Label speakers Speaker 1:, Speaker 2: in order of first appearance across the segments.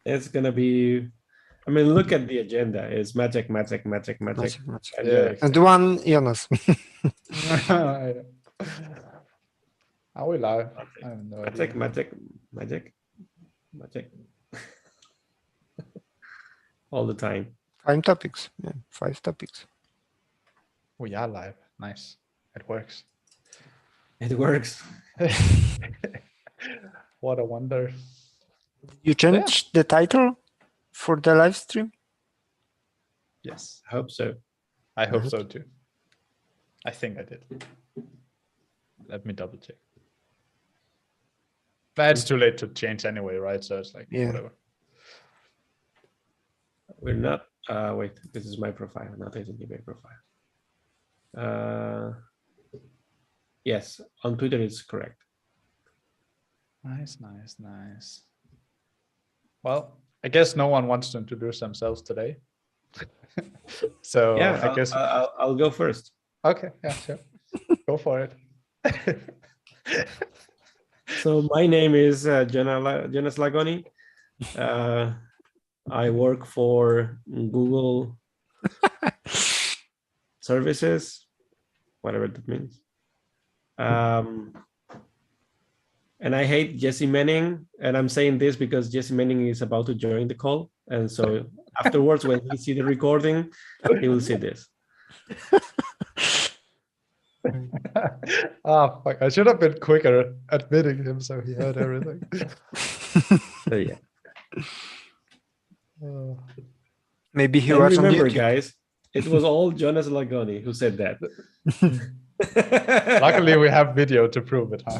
Speaker 1: It's gonna be. I mean, look at the agenda. It's magic.
Speaker 2: Much.
Speaker 1: And
Speaker 3: Yeah,
Speaker 2: And one, Jonas.
Speaker 3: Are we live?
Speaker 1: magic,
Speaker 3: I have no idea.
Speaker 1: magic. All the time.
Speaker 2: 5 topics. Yeah, 5 topics.
Speaker 3: We are live. Nice. It works.
Speaker 1: It works.
Speaker 3: What a wonder.
Speaker 2: You changed the title for the live stream?
Speaker 3: Yes,
Speaker 1: I hope so.
Speaker 3: I hope so too. I think I did. Let me double check. But it's too late to change anyway, right? So it's like, whatever.
Speaker 1: We're not. Wait, this is my profile, not his eBay profile. Yes, on Twitter it's correct.
Speaker 3: Nice. Well, I guess no one wants to introduce themselves today. So
Speaker 1: yeah,
Speaker 3: I guess
Speaker 1: I'll go first.
Speaker 3: Okay, yeah, sure. Go for it.
Speaker 1: So my name is Jonas Lagoni. I work for Google Services, whatever that means. And I hate Jesse Manning, and I'm saying this because Jesse Manning is about to join the call, and so afterwards, when he see the recording, he will see this.
Speaker 3: Oh, fuck. I should have been quicker admitting him so he heard everything.
Speaker 1: So yeah.
Speaker 2: Maybe he
Speaker 1: And
Speaker 2: was
Speaker 1: remember,
Speaker 2: on YouTube.
Speaker 1: guys, it was all Jonas Lagoni who said that.
Speaker 3: Luckily, we have video to prove it, huh?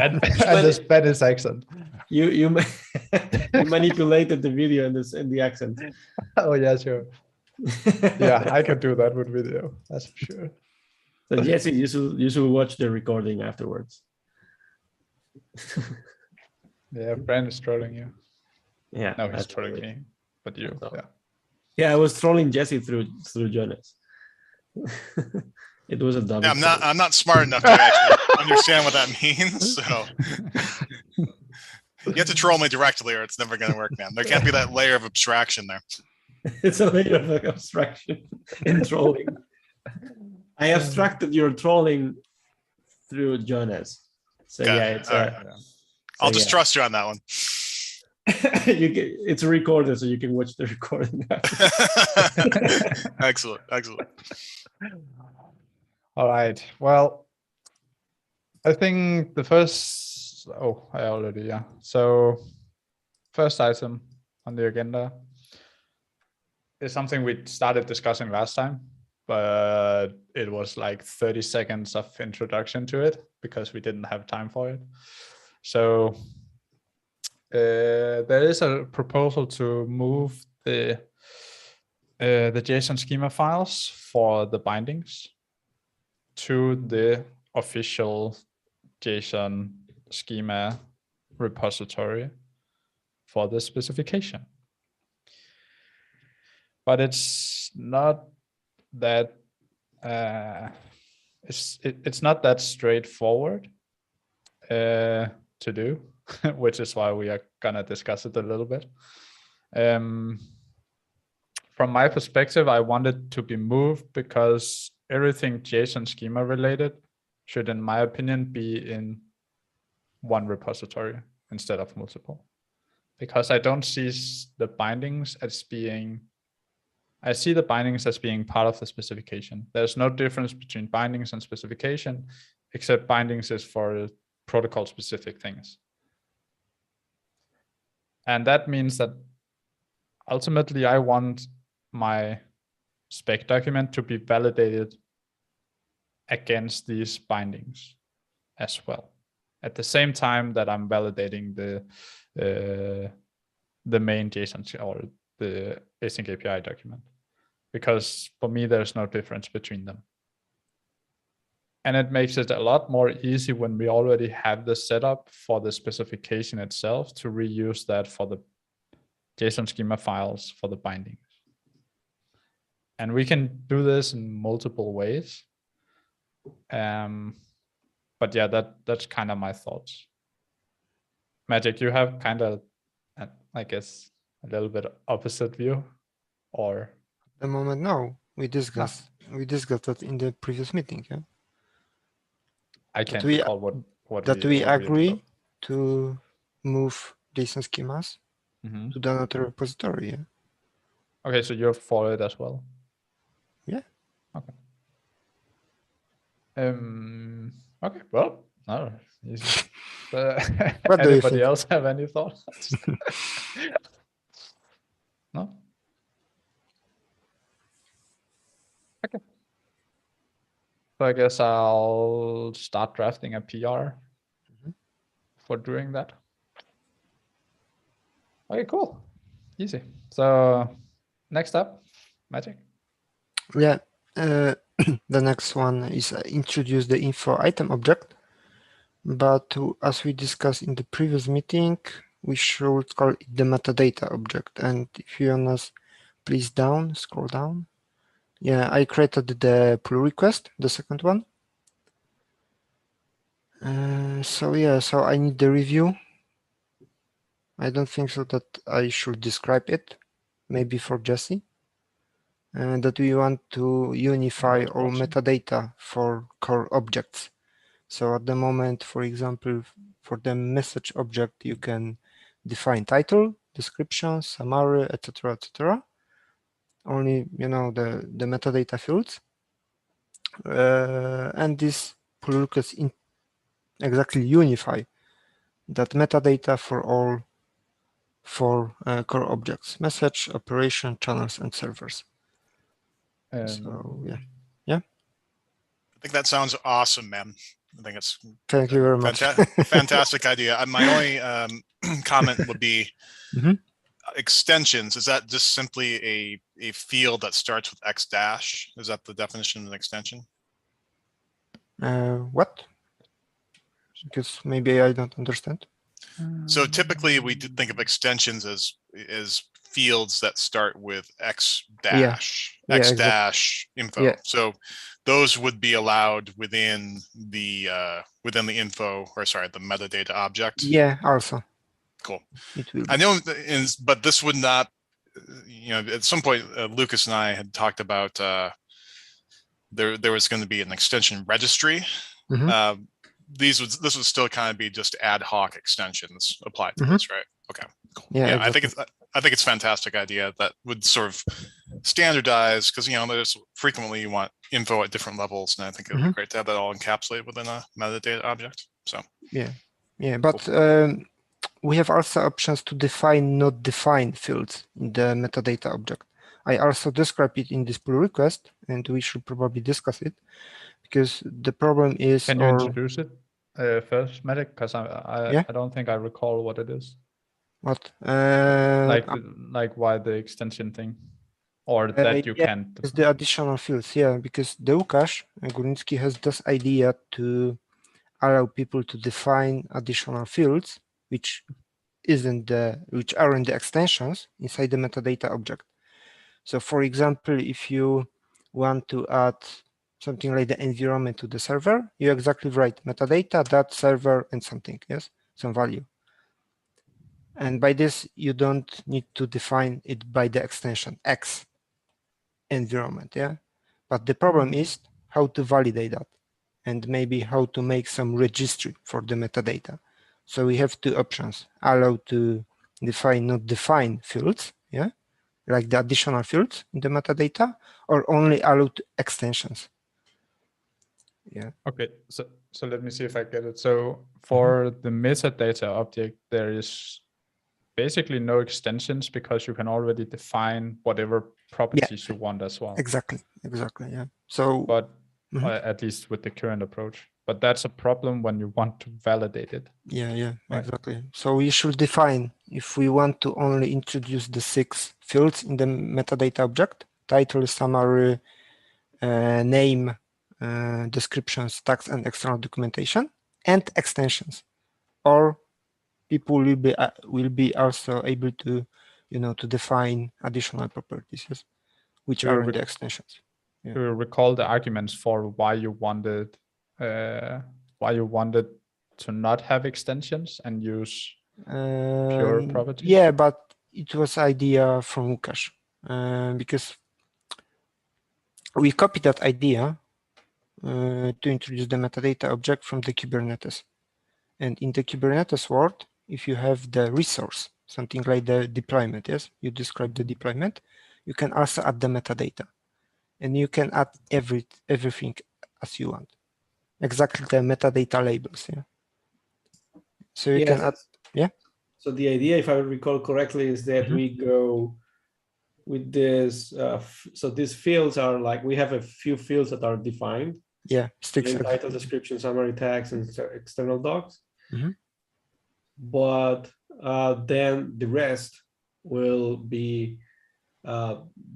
Speaker 3: and the Spanish accent.
Speaker 1: You manipulated the video and the accent.
Speaker 3: Oh yeah, sure. Yeah, I can do that with video. That's for sure.
Speaker 1: So Jesse, you should watch the recording afterwards.
Speaker 3: Yeah, Brand is trolling you.
Speaker 1: Yeah,
Speaker 3: no, he's trolling me, but you.
Speaker 1: So,
Speaker 3: yeah.
Speaker 1: Yeah, I was trolling Jesse through Jonas. It was a dumb.
Speaker 4: Yeah, I'm not smart enough to actually understand what that means. So you have to troll me directly, or it's never going to work, man. There can't be that layer of abstraction there.
Speaker 1: It's a layer of abstraction in trolling. I abstracted your trolling through Jonas. So
Speaker 4: Okay.
Speaker 1: yeah, it's.
Speaker 4: I'll just trust you on that one.
Speaker 1: It's recorded, so you can watch the recording.
Speaker 4: Excellent.
Speaker 3: All right. Well, I think the first. Oh, I already yeah. So, first item on the agenda is something we started discussing last time, but it was like 30 seconds of introduction to it because we didn't have time for it. So there is a proposal to move the JSON schema files for the bindings to the official JSON schema repository for the specification. But it's not that it's not that straightforward to do, which is why we are gonna discuss it a little bit. From my perspective, I want it to be moved because everything JSON schema related should, in my opinion, be in one repository instead of multiple. Because I don't see the bindings as being, I see the bindings as being part of the specification. There's no difference between bindings and specification, except bindings is for protocol specific things. And that means that ultimately I want my spec document to be validated against these bindings as well. At the same time that I'm validating the main JSON or the async API document, because for me, there's no difference between them. And it makes it a lot more easy when we already have the setup for the specification itself to reuse that for the JSON schema files for the bindings. And we can do this in multiple ways. But yeah, that's kind of my thoughts. Magic, you have kind of And I guess a little bit opposite view, or
Speaker 2: At the moment, no. We discussed that in the previous meeting, yeah.
Speaker 3: I can't
Speaker 2: we-
Speaker 3: recall what
Speaker 2: That
Speaker 3: we
Speaker 2: we
Speaker 3: ended
Speaker 2: agree
Speaker 3: up.
Speaker 2: to move JSON schemas
Speaker 3: Mhm.
Speaker 2: to the another repository, yeah.
Speaker 3: Okay, so you're for it as well.
Speaker 2: Yeah.
Speaker 3: Okay. Okay. Well, no. Easy.
Speaker 2: What do you
Speaker 3: Anybody
Speaker 2: think?
Speaker 3: else have any thoughts? No. Okay. So I guess I'll start drafting a PR for doing that. Okay, cool. Easy. So next up, Magic.
Speaker 2: Yeah. The next one is introduce the info item object. But as we discussed in the previous meeting, we should call it the metadata object. And if you want us, please scroll down. Yeah, I created the pull request, the second one. So I need the review. I don't think so that I should describe it. Maybe for Jesse. That we want to unify
Speaker 3: Not
Speaker 2: all
Speaker 3: watching.
Speaker 2: metadata for core objects. So at the moment, for example, for the message object, you can define title, description, summary, etc., etc. Only, the metadata fields. And this pull request exactly unify that metadata for all four core objects: message, operation, channels, and servers. So yeah.
Speaker 4: I think that sounds awesome, man. I think it's
Speaker 2: Thank you very much.
Speaker 4: fantastic idea. My only comment would be
Speaker 2: Mhm.
Speaker 4: extensions. Is that just simply a field that starts with X dash? Is that the definition of an extension?
Speaker 2: What? Because maybe I don't understand.
Speaker 4: So typically we think of extensions as fields that start with X dash,
Speaker 2: Yeah,
Speaker 4: X
Speaker 2: exactly.
Speaker 4: dash info.
Speaker 2: Yeah.
Speaker 4: So those would be allowed within the info, or sorry, the metadata object.
Speaker 2: Yeah, also.
Speaker 4: Cool.
Speaker 2: It will be.
Speaker 4: I know, but this would not, at some point, Lucas and I had talked about there was going to be an extension registry.
Speaker 2: Mhm.
Speaker 4: This would still kind of be just ad hoc extensions applied to
Speaker 2: Mhm.
Speaker 4: this, right? Okay, cool.
Speaker 2: Yeah,
Speaker 4: I think
Speaker 2: exactly.
Speaker 4: it's a fantastic idea that would sort of standardize, because there's frequently you want info at different levels, and I think it would be great to have that all encapsulated within a metadata object. So
Speaker 2: Yeah, but we have also options to define, not define fields in the metadata object. I also describe it in this pull request, and we should probably discuss it, because the problem is.
Speaker 3: Can you introduce it first, Magic? Because
Speaker 2: Yeah?
Speaker 3: I don't think I recall what it is.
Speaker 2: What?
Speaker 3: Like why the extension thing, or that you can't.
Speaker 2: It's the additional fields, yeah, because the Łukasz Górnicki has this idea to allow people to define additional fields, which aren't the extensions inside the metadata object. So for example, if you want to add something like the environment to the server, you're exactly right. Metadata, that server, and something, yes, some value. And by this, you don't need to define it by the extension X environment, yeah. But the problem is how to validate that, and maybe how to make some registry for the metadata. So we have two options: allow to define, not define fields, yeah, like the additional fields in the metadata, or only allow to extensions. Yeah.
Speaker 3: Okay, so let me see if I get it. So for the metadata object, there is basically no extensions because you can already define whatever properties you want as well.
Speaker 2: Exactly. Yeah. So,
Speaker 3: but at least with the current approach. But that's a problem when you want to validate it.
Speaker 2: Yeah,
Speaker 3: right?
Speaker 2: Exactly. So we should define if we want to only introduce the 6 fields in the metadata object: title, summary, name, descriptions, tags, and external documentation, and extensions. Or people will be also able to, to define additional properties, yes, which are in the extensions. Yeah.
Speaker 3: To recall the arguments for why you wanted to not have extensions and use Pure properties?
Speaker 2: Yeah, but it was idea from Łukasz, because we copied that idea to introduce the metadata object from the Kubernetes. And in the Kubernetes world, if you have the resource, something like the deployment, yes, you describe the deployment, you can also add the metadata. And you can add everything as you want. Exactly the metadata labels, yeah. So you can add, yeah.
Speaker 1: So the idea, if I recall correctly, is that we go with this. So these fields are like, we have a few fields that are defined.
Speaker 2: Yeah, sticks.
Speaker 1: Title, description, summary, tags, and external docs.
Speaker 2: Mm-hmm.
Speaker 1: But then the rest will be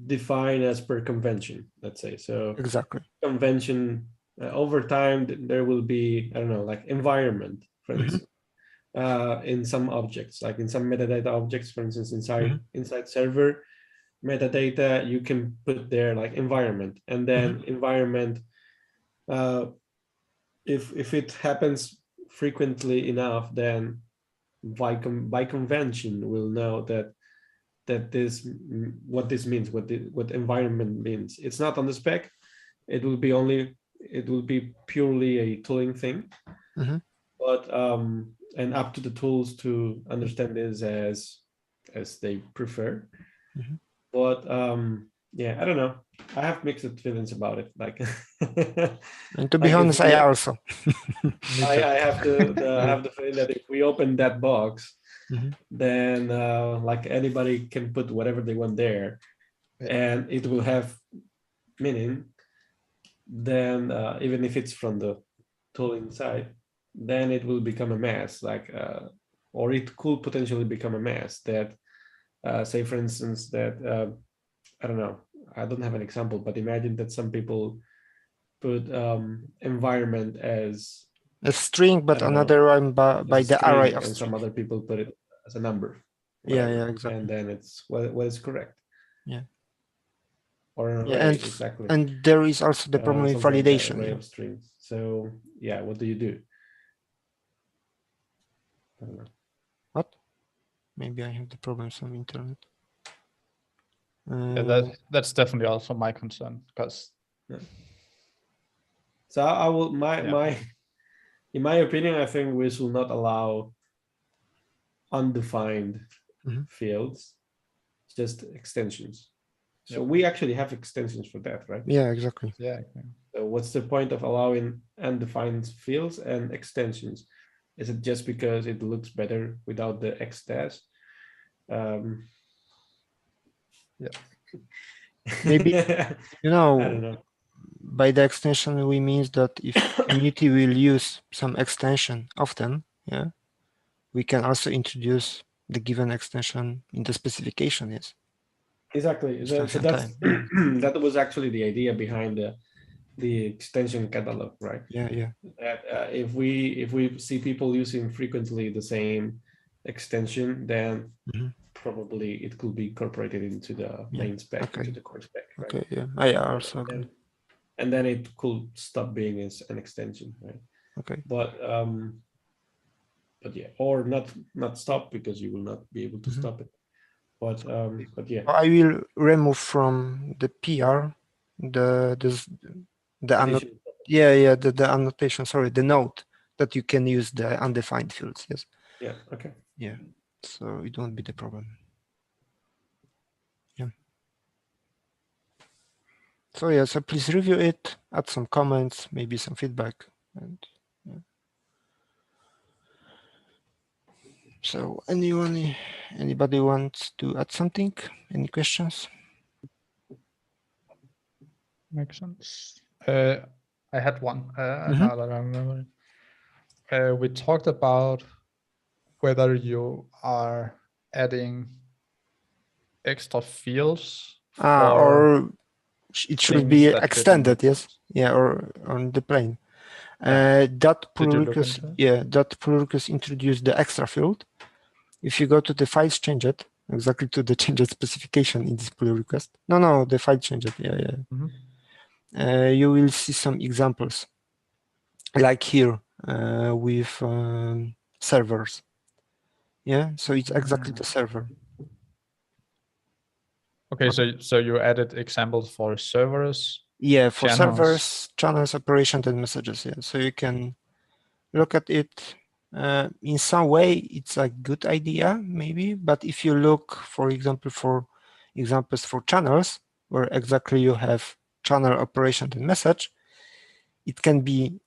Speaker 1: defined as per convention, let's say. So
Speaker 2: exactly.
Speaker 1: Convention, over time, there will be, I don't know, like environment, for instance, in some objects, like in some metadata objects, for instance, inside server metadata, you can put there like environment, and then environment, if it happens frequently enough, then by convention we'll know that this, what this means, what environment means. It's not on the spec. It will be purely a tooling thing. But and up to the tools to understand this as they prefer. But yeah, I don't know. I have mixed feelings about it. Like,
Speaker 2: and to be honest, I also.
Speaker 1: I have the feeling that if we open that box, then like anybody can put whatever they want there, and it will have meaning. Then even if it's from the tooling side, then it will become a mess. Like, or it could potentially become a mess. That say, for instance, that I don't know. I don't have an example, but imagine that some people put environment as
Speaker 2: a string, but another one by the array of
Speaker 1: and some other people put it as a number.
Speaker 2: Whatever. Yeah, exactly.
Speaker 1: And then it's what is correct.
Speaker 2: Yeah.
Speaker 1: Or an array,
Speaker 2: and
Speaker 1: exactly.
Speaker 2: And there is also the problem with validation.
Speaker 1: Like array of strings. So yeah, what do you do? I don't know.
Speaker 2: What? Maybe I have the problems on internet.
Speaker 3: Yeah, that's definitely also my concern, because.
Speaker 1: Yeah. So I will in my opinion, I think we should not allow undefined fields, just extensions. So we actually have extensions for that, right?
Speaker 2: Yeah, exactly.
Speaker 3: Yeah.
Speaker 1: So what's the point of allowing undefined fields and extensions? Is it just because it looks better without the X-dash?
Speaker 2: Yeah. Maybe,
Speaker 1: I don't know.
Speaker 2: By the extension, we means that if community will use some extension often, yeah, we can also introduce the given extension in the specification, yes.
Speaker 1: Exactly. So that's that was actually the idea behind the extension catalog, right?
Speaker 2: Yeah.
Speaker 1: That if we see people using frequently the same extension, then probably it could be incorporated into the main spec, into the core spec, right?
Speaker 2: Okay, yeah, I also agree.
Speaker 1: And then it could stop being as an extension, right?
Speaker 2: Okay.
Speaker 1: But yeah, or not stop, because you will not be able to stop it. But yeah.
Speaker 2: I will remove from the PR the annotation, sorry, the note that you can use the undefined fields. Yes.
Speaker 1: Yeah. Okay.
Speaker 2: Yeah. So it won't be the problem. Yeah. So yeah, so please review it, add some comments, maybe some feedback, and yeah. So anybody wants to add something? Any questions?
Speaker 3: Makes sense. I had one. Now that I remember. We talked about whether you are adding extra fields
Speaker 2: or it should be extended, yes, yeah, or on the plane. That pull request introduced the extra field. If you go to the files changed, exactly to the changed specification in this pull request. No, the file changed. Yeah. You will see some examples, like here with servers. Yeah, so it's exactly the server.
Speaker 3: Okay, so you added examples for servers.
Speaker 2: Yeah, for
Speaker 3: channels.
Speaker 2: servers, channels, operations, and messages. Yeah, so you can look at it. In some way, it's a good idea, maybe. But if you look, for example, for examples for channels, where exactly you have channel, operation, and message, it can be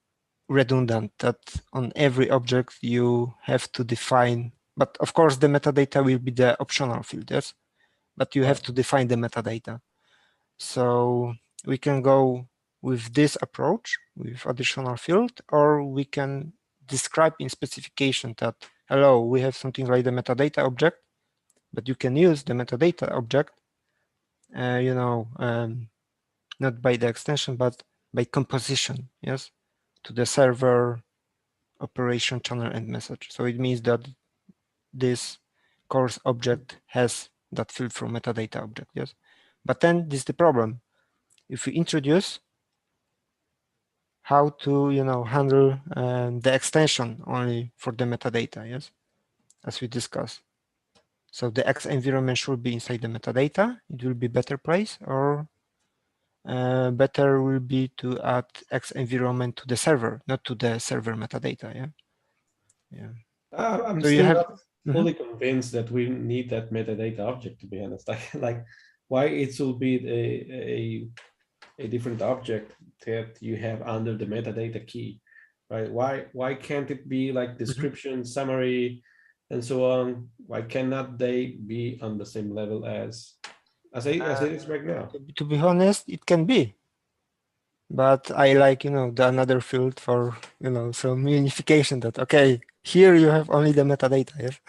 Speaker 2: redundant that on every object you have to define. But of course, the metadata will be the optional field, yes. But you have to define the metadata. So we can go with this approach with additional field, or we can describe in specification that, hello, we have something like the metadata object, but you can use the metadata object, not by the extension, but by composition, yes, to the server, operation, channel, and message. So it means that this course object has that field from metadata object, yes. But then this is the problem. If we introduce how to handle the extension only for the metadata, yes, as we discussed. So the X environment should be inside the metadata. It will be better place, or better will be to add X environment to the server, not to the server metadata. Yeah.
Speaker 1: I'm
Speaker 2: So
Speaker 1: still not fully convinced that we need that metadata object, to be honest. Like why it will be a different object that you have under the metadata key, right? Why can't it be like description, summary, and so on? Why cannot they be on the same level as it is right now?
Speaker 2: To be honest, it can be, but I like the another field for some unification. That okay, here you have only the metadata. Yes.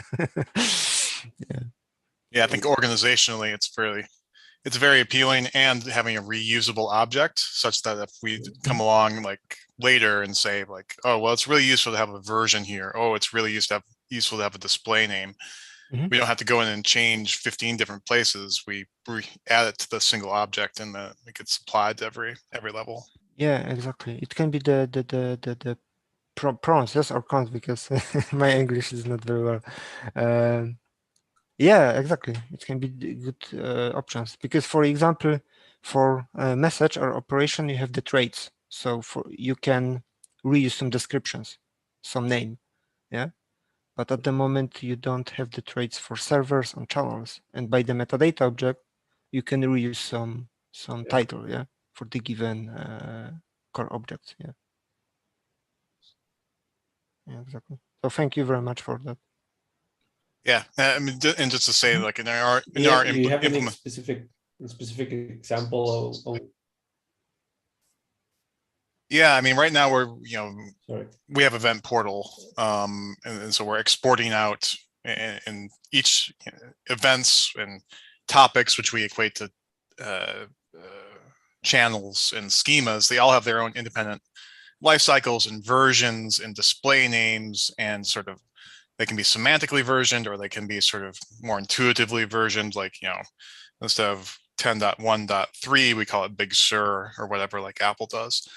Speaker 4: Yeah, I think organizationally it's very appealing, and having a reusable object such that if we come along like later and say like, oh, well, it's really useful to have a version here. Oh, it's really useful to have a display name. We don't have to go in and change 15 different places. We add it to the single object, and it gets applied to every level.
Speaker 2: Yeah, exactly. It can be the prawns, yes, or cons, because my English is not very well. Yeah, exactly. It can be good options because, for example, for a message or operation, you have the traits. So you can reuse some descriptions, some name, yeah. But at the moment, you don't have the traits for servers and channels. And by the metadata object, you can reuse some title, yeah, for the given core objects, yeah. Yeah, exactly. So thank you very much for that.
Speaker 4: Yeah, I mean, and just to say, like in our
Speaker 1: do you have any specific example of?
Speaker 4: Yeah, I mean, right now we have Event Portal, and so we're exporting out in each events and topics, which we equate to channels and schemas. They all have their own independent life cycles and versions and display names, and sort of they can be semantically versioned, or they can be sort of more intuitively versioned, like, instead of 10.1.3, we call it Big Sur or whatever, like Apple does.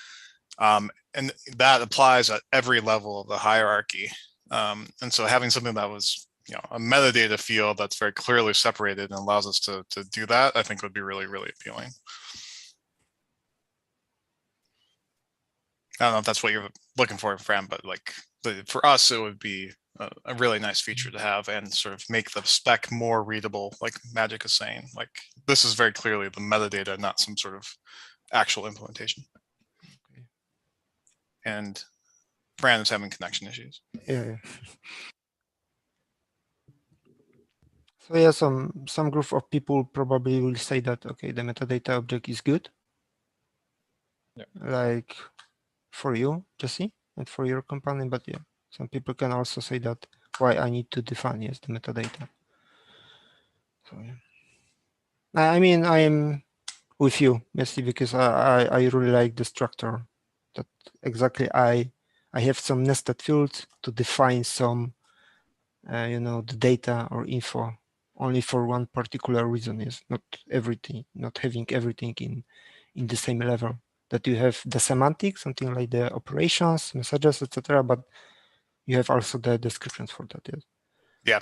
Speaker 4: And that applies at every level of the hierarchy. And so having something that was, a metadata field that's very clearly separated and allows us to do that, I think would be really, really appealing. I don't know if that's what you're looking for, Fran, but like for us, it would be a really nice feature to have, and sort of make the spec more readable, like Magic is saying. Like, this is very clearly the metadata, not some sort of actual implementation. Okay. And Fran is having connection issues.
Speaker 2: Yeah. So yeah, some group of people probably will say that, okay, the metadata object is good.
Speaker 3: Yeah.
Speaker 2: Like for you, Jesse, and for your company, but yeah, some people can also say that why I need to define, yes, the metadata. So yeah. I mean, I am with you, Jesse, because I really like the structure that exactly I have some nested fields to define some the data or info only for one particular reason, is not everything, not having everything in the same level. That you have the semantics, something like the operations, messages, etc., but you have also the descriptions for that. Yes.
Speaker 4: Yeah.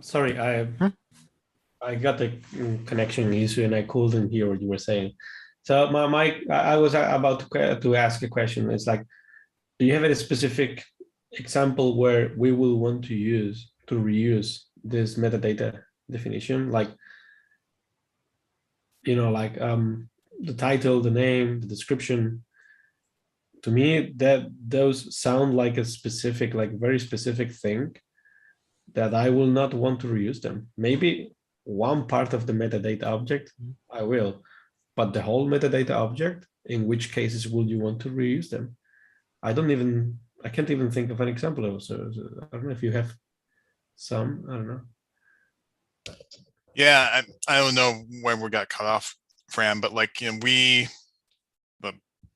Speaker 1: Sorry, I got the connection issue and I couldn't hear what you were saying. So I was about to ask a question. It's like, do you have a specific example where we will want to reuse this metadata definition? Like, like the title, the name, the description. To me, those sound like a specific, like very specific thing that I will not want to reuse them. Maybe one part of the metadata object, I will, but the whole metadata object, in which cases would you want to reuse them? I can't even think of an example. So I don't know if you have some, I don't know.
Speaker 4: Yeah, I don't know when we got cut off, Fran, but like, the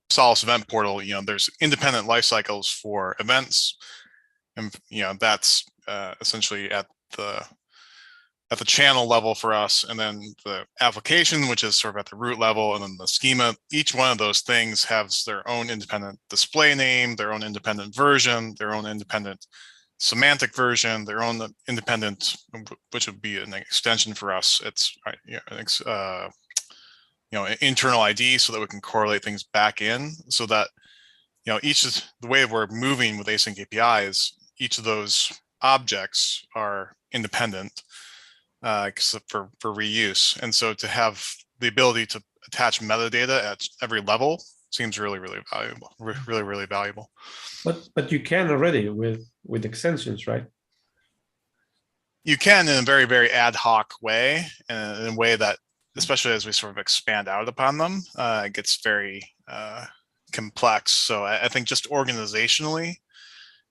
Speaker 4: Solace event portal, there's independent life cycles for events, and that's essentially at the channel level for us, and then the application, which is sort of at the root level, and then the schema. Each one of those things has their own independent display name, their own independent version, their own independent semantic version, their own independent, which would be an extension for us. It's an internal ID, so that we can correlate things back in, so that each is the way we're moving with async APIs. Each of those objects are independent for reuse, and so to have the ability to attach metadata at every level seems really valuable. Really valuable.
Speaker 1: But you can already with extensions, right?
Speaker 4: You can, in a very ad hoc way, and in a way that, especially as we sort of expand out upon them, it gets very complex. So I think just organizationally,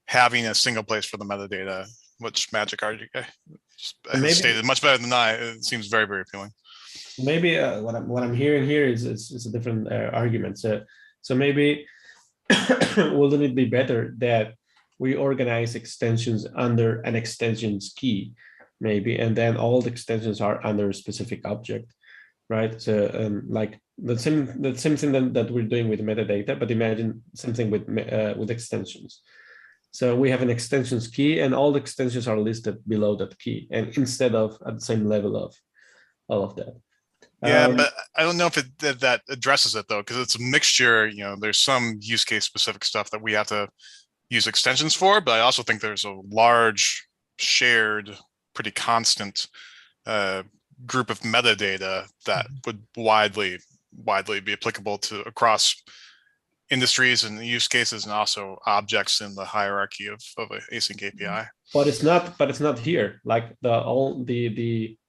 Speaker 4: having a single place for the metadata, which Magic has stated much better than it seems very appealing.
Speaker 1: Maybe what I'm hearing here is a different argument. So maybe wouldn't it be better that we organize extensions under an extensions key, maybe, and then all the extensions are under a specific object, right? So like the same thing that we're doing with metadata, but imagine something with extensions. So we have an extensions key, and all the extensions are listed below that key, and instead of at the same level of all of that.
Speaker 4: Yeah, but I don't know if that addresses it though, because it's a mixture. There's some use case specific stuff that we have to use extensions for, but I also think there's a large shared, pretty constant group of metadata that would widely be applicable to across industries and use cases, and also objects in the hierarchy of an async API.
Speaker 1: But it's not here. Like the only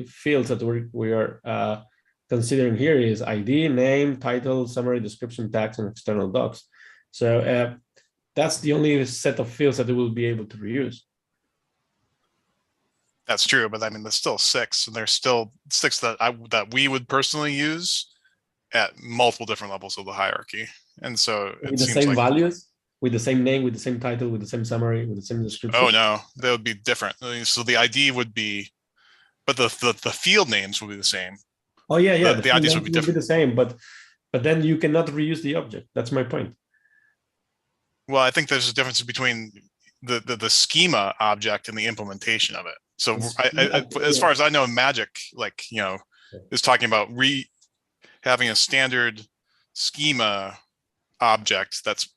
Speaker 1: fields that we are considering here is ID, name, title, summary, description, tags, and external docs. So that's the only set of fields that we will be able to reuse.
Speaker 4: That's true, but I mean, there's still 6, and there's still 6 that we would personally use at multiple different levels of the hierarchy. And so
Speaker 1: with the same values, with the same name, with the same title, with the same summary, with the same description.
Speaker 4: Oh no, they would be different. So the ID would be, but the field names would be the same.
Speaker 1: Oh yeah.
Speaker 4: The IDs would be different.
Speaker 1: The same, but then you cannot reuse the object. That's my point.
Speaker 4: Well, I think there's a difference between the schema object and the implementation of it. So as far as I know, Magic, is talking about having a standard schema object that's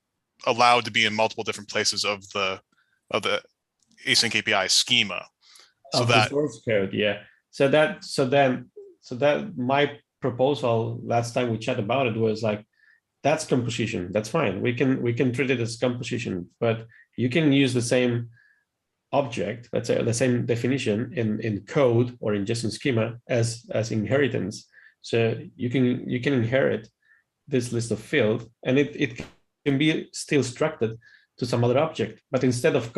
Speaker 4: allowed to be in multiple different places of the async API schema. So that
Speaker 1: source code, yeah. So that my proposal last time we chat about it was like, that's composition. That's fine. We can treat it as composition, but you can use the same object, let's say the same definition in code or in JSON schema as inheritance. So you can inherit this list of fields, and it can be still structured to some other object. But instead of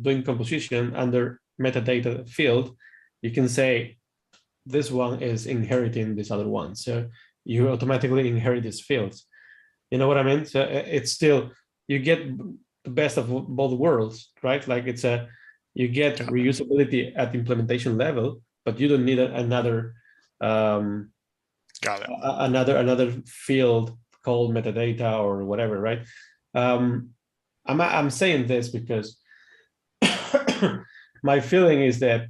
Speaker 1: doing composition under metadata field, you can say this one is inheriting this other one. So you automatically inherit these fields. You know what I mean? So it's still, you get the best of both worlds, right? Like you get reusability at the implementation level, but you don't need another another field called metadata or whatever, right? I'm saying this because my feeling is that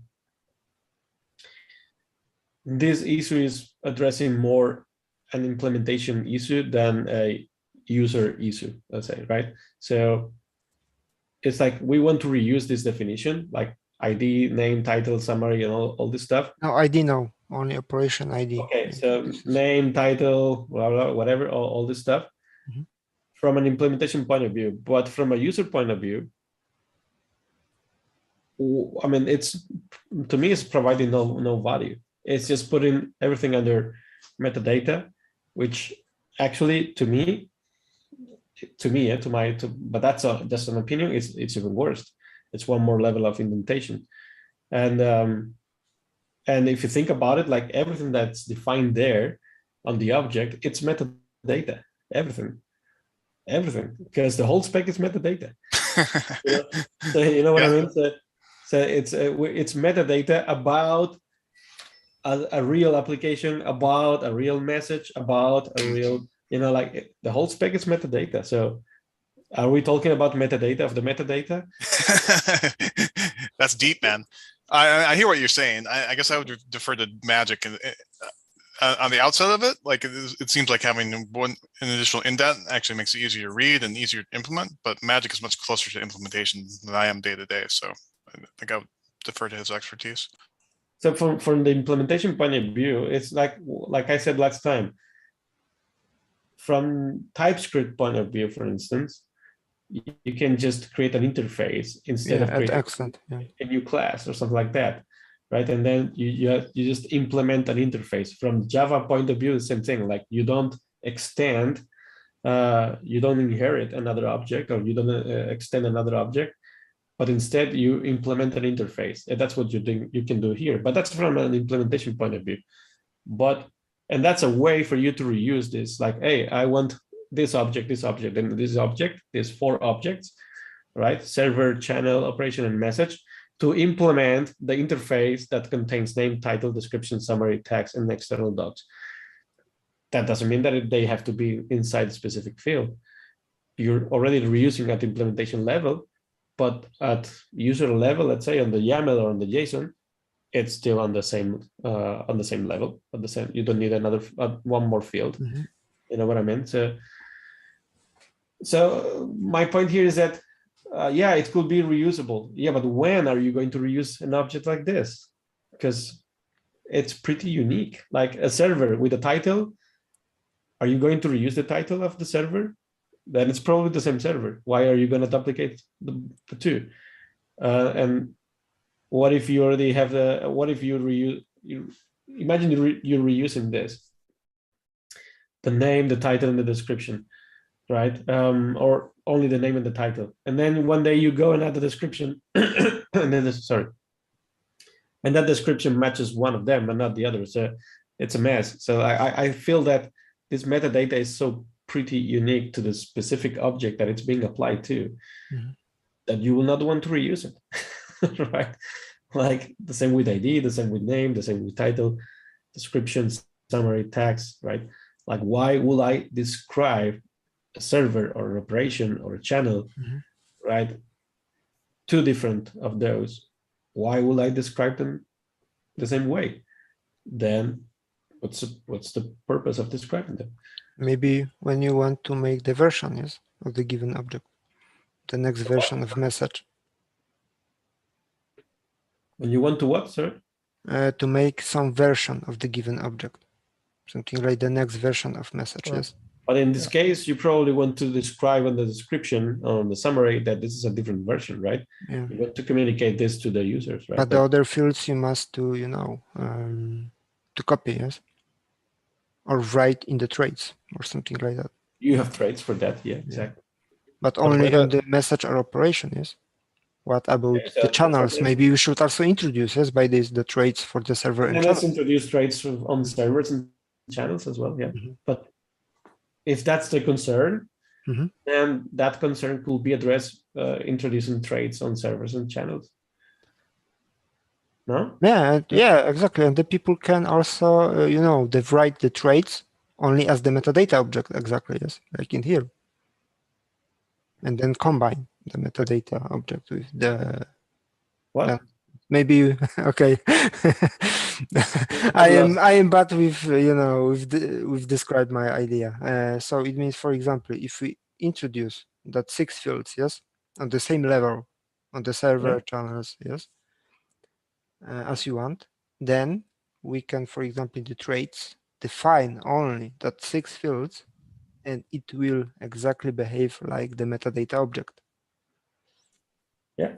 Speaker 1: this issue is addressing more an implementation issue than a user issue, let's say, right? So it's like we want to reuse this definition, like ID, name, title, summary, and all this stuff.
Speaker 2: No, ID, no, only operation ID.
Speaker 1: Okay, so name, title, blah, blah, whatever, all this stuff from an implementation point of view. But from a user point of view, I mean, it's, to me, it's providing no value. It's just putting everything under metadata, which actually, to me, but that's just an opinion. It's even worse. It's one more level of indentation, and if you think about it, like everything that's defined there on the object, it's metadata. Everything, because the whole spec is metadata. So you know what I mean. So it's metadata about a real application, about a real message, about a real, like the whole spec is metadata. So are we talking about metadata of the metadata?
Speaker 4: That's deep, man. I hear what you're saying. I guess I would defer to Magic on the outside of it. Like it seems like having an additional indent actually makes it easier to read and easier to implement. But Magic is much closer to implementation than I am day to day. So I think I would defer to his expertise.
Speaker 1: So from the implementation point of view, it's like I said last time, from TypeScript point of view, for instance, you can just create an interface instead of creating a new class or something like that, right? And then you just implement an interface. From Java point of view, the same thing. Like you don't extend, you don't inherit another object, or you don't extend another object, but instead you implement an interface. And that's what you can do here. But that's from an implementation point of view. And that's a way for you to reuse this. Like, hey, I want this object, and this object, these 4 objects, right? Server, channel, operation, and message, to implement the interface that contains name, title, description, summary, text, and external docs. That doesn't mean that they have to be inside a specific field. You're already reusing at implementation level, but at user level, let's say on the YAML or on the JSON, it's still on the same level. You don't need another one more field. You know what I mean? So my point here is that, yeah, it could be reusable. Yeah, but when are you going to reuse an object like this? Because it's pretty unique. Like a server with a title, are you going to reuse the title of the server? Then it's probably the same server. Why are you going to duplicate the two? And what if you already have imagine you're reusing this, the name, the title, and the description, right? Or only the name and the title. And then one day you go and add the description, and that description matches one of them and not the other. So it's a mess. So I feel that this metadata is so pretty unique to the specific object that it's being applied to, that you will not want to reuse it, right? Like the same with ID, the same with name, the same with title, description, summary, text, right? Like, why will I describe a server or an operation or a channel, right? 2 different of those. Why will I describe them the same way? Then what's the purpose of describing them?
Speaker 2: Maybe when you want to make the version, yes, of the given object, the next version of message.
Speaker 1: When you want to what, sir?
Speaker 2: To make some version of the given object, something like the next version of message, yes.
Speaker 1: But in this case, you probably want to describe in the description, on the summary, that this is a different version, right?
Speaker 2: Yeah.
Speaker 1: You want to communicate this to the users, right?
Speaker 2: But the other fields you must do, to copy, yes, or write in the traits or something like that.
Speaker 1: You have traits for that, yeah, exactly.
Speaker 2: But only in the message or operation, yes. What about the channels? Maybe we should also introduce, yes, by this, the traits for the server and
Speaker 1: let's introduce traits on servers and channels as well, yeah. But if that's the concern, then that concern could be addressed introducing traits on servers and channels. No?
Speaker 2: Yeah, exactly. And the people can also, they write the traits only as the metadata object, exactly, yes, like in here. And then combine the metadata object with the
Speaker 1: What?
Speaker 2: Maybe you, okay. I am bad with with describe my idea. So it means, for example, if we introduce that 6 fields, yes, on the same level on the server channels, yes, as you want, then we can, for example, in the traits define only that 6 fields, and it will exactly behave like the metadata object.
Speaker 1: Yeah.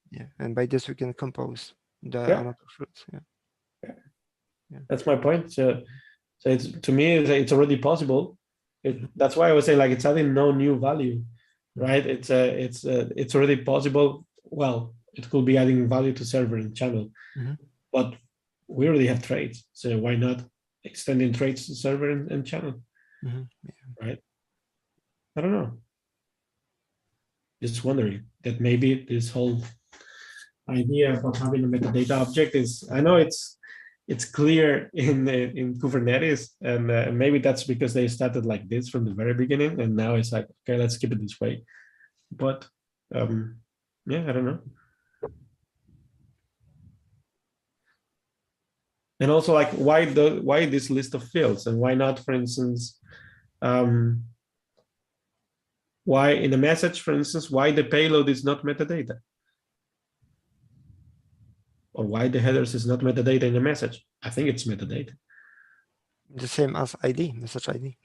Speaker 2: Yeah, and by this we can compose the another fields. Yeah.
Speaker 1: That's my point. So it's, to me, it's already possible. That's why I was saying, like, it's adding no new value, right? It's already possible. Well, it could be adding value to server and channel, but we already have traits. So why not extending traits to server and channel? Right? I don't know. Just wondering that maybe this whole idea about having a metadata object is, I know it's clear in Kubernetes, and maybe that's because they started like this from the very beginning, and now it's like, okay, let's keep it this way. But yeah, I don't know. And also, like, why this list of fields, and why not, for instance, why in a message, for instance, why the payload is not metadata? Or why the headers is not metadata in a message? I think it's metadata.
Speaker 2: The same as ID, message ID.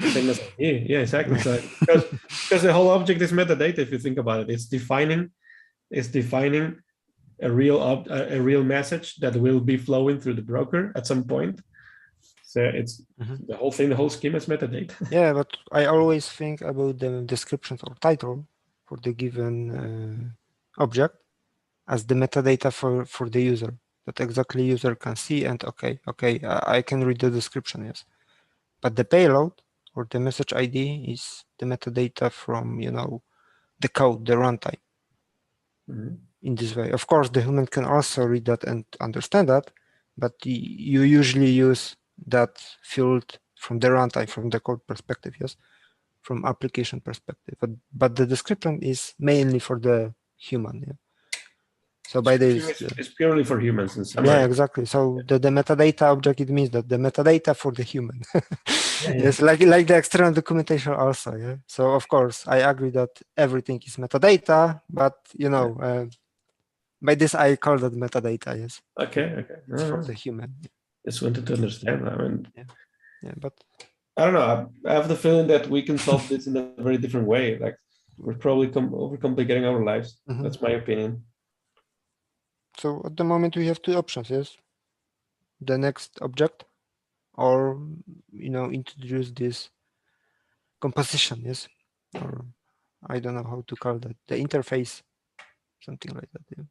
Speaker 1: Same as ID, yeah, exactly. So because the whole object is metadata, if you think about it, it's defining a real message that will be flowing through the broker at some point. So it's the whole thing, the whole schema is metadata.
Speaker 2: Yeah, but I always think about the descriptions or title for the given object as the metadata for the user, that exactly user can see and okay, I can read the description, yes. But the payload or the message ID is the metadata from, the code, the runtime. In this way, of course, the human can also read that and understand that, but you usually use that field from the runtime, from the code perspective, yes, from application perspective. But the description is mainly for the human. Yeah. So by this,
Speaker 1: it's purely for humans in summary.
Speaker 2: yeah, exactly. So the metadata object, it means that the metadata for the human. Yes, like the external documentation also. Yeah. So of course, I agree that everything is metadata, but by this I call that metadata. Yes.
Speaker 1: Okay.
Speaker 2: It's for the human.
Speaker 1: Just wanted to understand. I mean,
Speaker 2: yeah, but
Speaker 1: I don't know. I have the feeling that we can solve this in a very different way. Like, we're probably overcomplicating our lives. That's my opinion.
Speaker 2: So at the moment we have 2 options. Yes. The next object, or introduce this composition. Yes. Or I don't know how to call that. The interface, something like that. Yeah.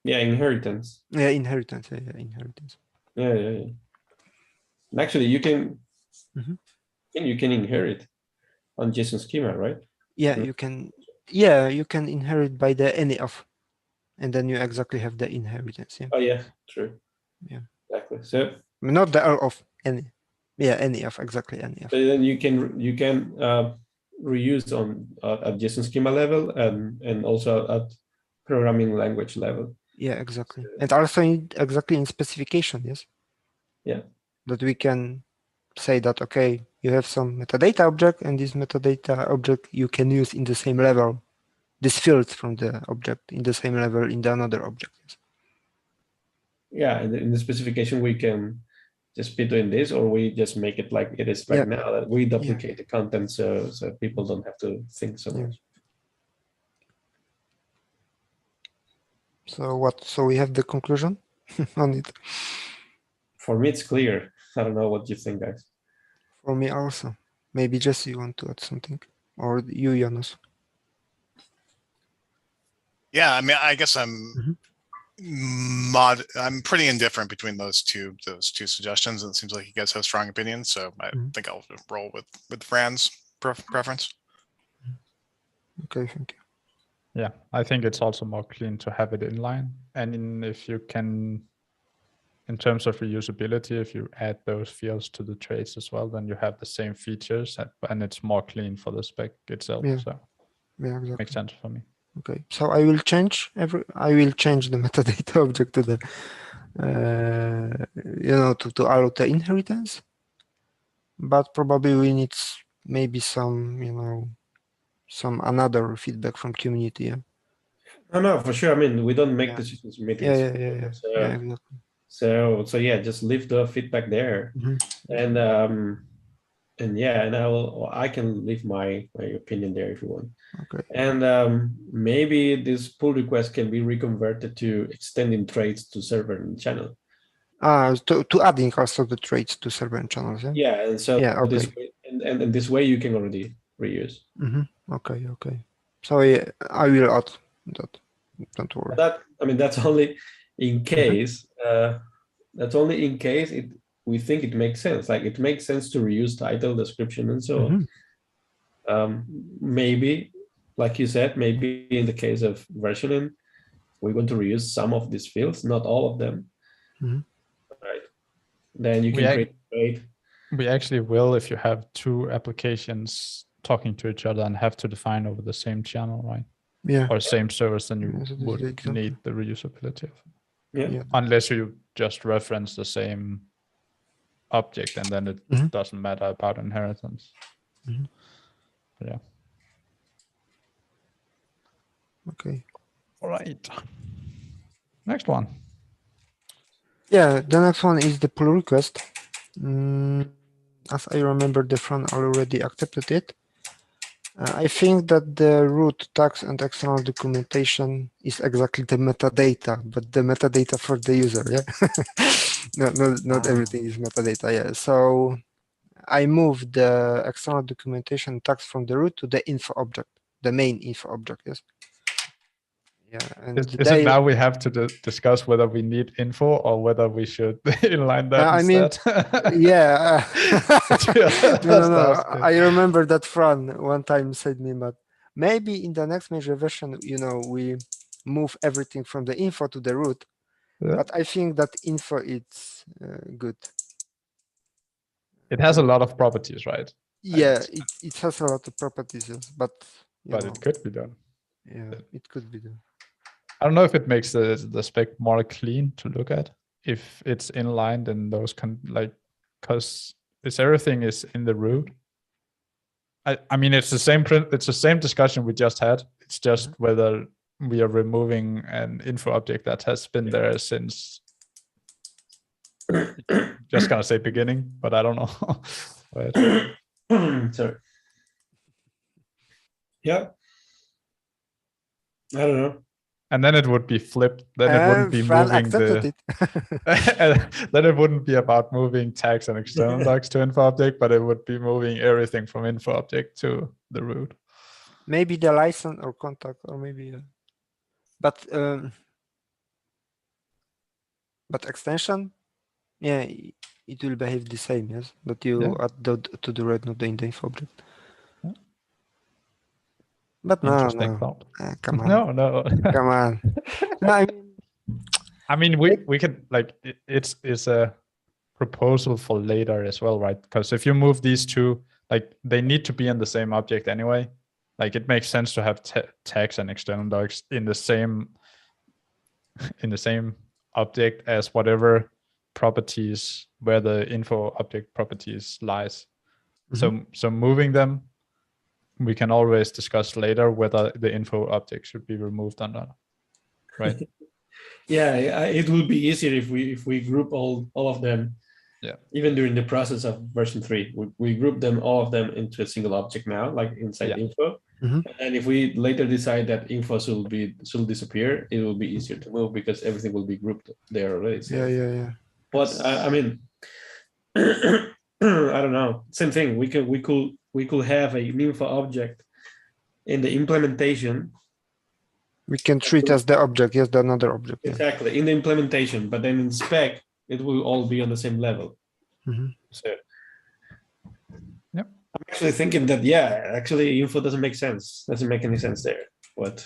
Speaker 1: Yeah, inheritance.
Speaker 2: Yeah, inheritance. Yeah, inheritance.
Speaker 1: Yeah. And actually, you can inherit on JSON schema, right?
Speaker 2: Yeah, you can. Yeah, you can inherit by the any of, and then you exactly have the inheritance. Yeah.
Speaker 1: Oh yeah, true.
Speaker 2: Yeah.
Speaker 1: Exactly. So
Speaker 2: not the of, any. Yeah, any of, exactly any of.
Speaker 1: So then you can reuse on at JSON schema level and also at programming language level.
Speaker 2: Yeah, exactly. And also exactly in specification, yes.
Speaker 1: Yeah.
Speaker 2: That we can say that, okay, you have some metadata object, and this metadata object you can use in the same level, this field from the object in the same level in the another object. Yes.
Speaker 1: Yeah, in the specification we can just be doing this, or we just make it like it is right now, that we duplicate the content so people don't have to think so much.
Speaker 2: So what? So we have the conclusion on it.
Speaker 1: For me, it's clear. I don't know what you think, guys.
Speaker 2: For me also. Maybe Jesse, you want to add something, or you, Janusz?
Speaker 4: Yeah, I mean, I guess I'm pretty indifferent between those two suggestions, and it seems like you guys have strong opinions. So I think I'll roll with Fran's preference.
Speaker 2: Okay, thank you.
Speaker 3: Yeah, I think it's also more clean to have it inline, and if you can, in terms of reusability, if you add those fields to the traits as well, then you have the same features, and it's more clean for the spec itself.
Speaker 2: Yeah.
Speaker 3: So
Speaker 2: yeah, exactly.
Speaker 3: Makes sense for me.
Speaker 2: Okay, so I will change the metadata object to the to allow the inheritance, but probably we need maybe some some another feedback from community. Yeah?
Speaker 1: No, for sure. I mean, we don't make
Speaker 2: Yeah.
Speaker 1: decisions in meetings.
Speaker 2: Yeah, exactly.
Speaker 1: So yeah, just leave the feedback there, and yeah, and I can leave my opinion there if you want.
Speaker 2: Okay.
Speaker 1: And maybe this pull request can be reconverted to extending traits to server and channel.
Speaker 2: To adding also the traits to server and channels. Yeah.
Speaker 1: Yeah, and so
Speaker 2: Okay.
Speaker 1: this way, and this way you can already reuse.
Speaker 2: Okay. So yeah, I will add that. Don't worry.
Speaker 1: That's only in case. That's only in case we think it makes sense. Like it makes sense to reuse title, description, and so on. Maybe, like you said, maybe in the case of versioning, we're going to reuse some of these fields, not all of them. Right. Then you can create.
Speaker 3: We actually will if you have two applications talking to each other and have to define over the same channel, right?
Speaker 2: Yeah.
Speaker 3: Or same service, then you
Speaker 2: So
Speaker 3: would need the reusability of it.
Speaker 1: Yeah.
Speaker 3: Unless you just reference the same object and then it doesn't matter about inheritance. Yeah.
Speaker 2: Okay.
Speaker 3: All right. Next one.
Speaker 2: Yeah, the next one is the pull request. As I remember, the front already accepted it. I think that the root tags and external documentation is exactly the metadata, but the metadata for the user. Yeah, not everything is metadata. Yeah, so I moved the external documentation tags from the root to the info object, the main info object. Yes. Yeah, and
Speaker 3: is it now we have to discuss whether we need info or whether we should inline that instead?
Speaker 2: Yeah. No. I remember that Fran one time said me, but maybe in the next major version, we move everything from the info to the root. Yeah. But I think that info is good.
Speaker 3: It has a lot of properties, right?
Speaker 2: Yeah, it has a lot of properties, yes, but
Speaker 3: it could be done.
Speaker 2: Yeah, it could be done.
Speaker 3: I don't know if it makes the spec more clean to look at if it's inlined in those because everything is in the root. I mean it's the same discussion we just had. It's just whether we are removing an info object that has been there since just gonna say beginning, but I don't know.
Speaker 1: Sorry. Yeah. I don't know.
Speaker 3: And then it would be flipped. Then it wouldn't be moving then it wouldn't be about moving tags and external docs to info object, but it would be moving everything from info object to the root.
Speaker 2: Maybe the license or contact, or maybe, but extension, yeah, it will behave the same, yes. But you add to the red node in the info object. Yeah. But no, come on.
Speaker 3: No.
Speaker 2: Come on. No,
Speaker 3: I mean, we could it's a proposal for later as well, right? Because if you move these two, they need to be in the same object anyway. It makes sense to have tags and external docs in the same object as whatever properties where the info object properties lies. So moving them, we can always discuss later whether the info object should be removed or not, right?
Speaker 1: Yeah, it would be easier if we group all of them. Yeah. Even during the process of version 3, we group them all of them into a single object now, like inside info. And if we later decide that info should disappear, it will be easier to move because everything will be grouped there already. So.
Speaker 2: Yeah.
Speaker 1: But I mean, I don't know. Same thing. We could have an info object in the implementation.
Speaker 2: We can treat as the object, yes, the another object.
Speaker 1: Exactly, in the implementation, but then in spec, it will all be on the same level. So,
Speaker 3: yep.
Speaker 1: I'm actually thinking that, actually info doesn't make sense. Doesn't make any sense there. But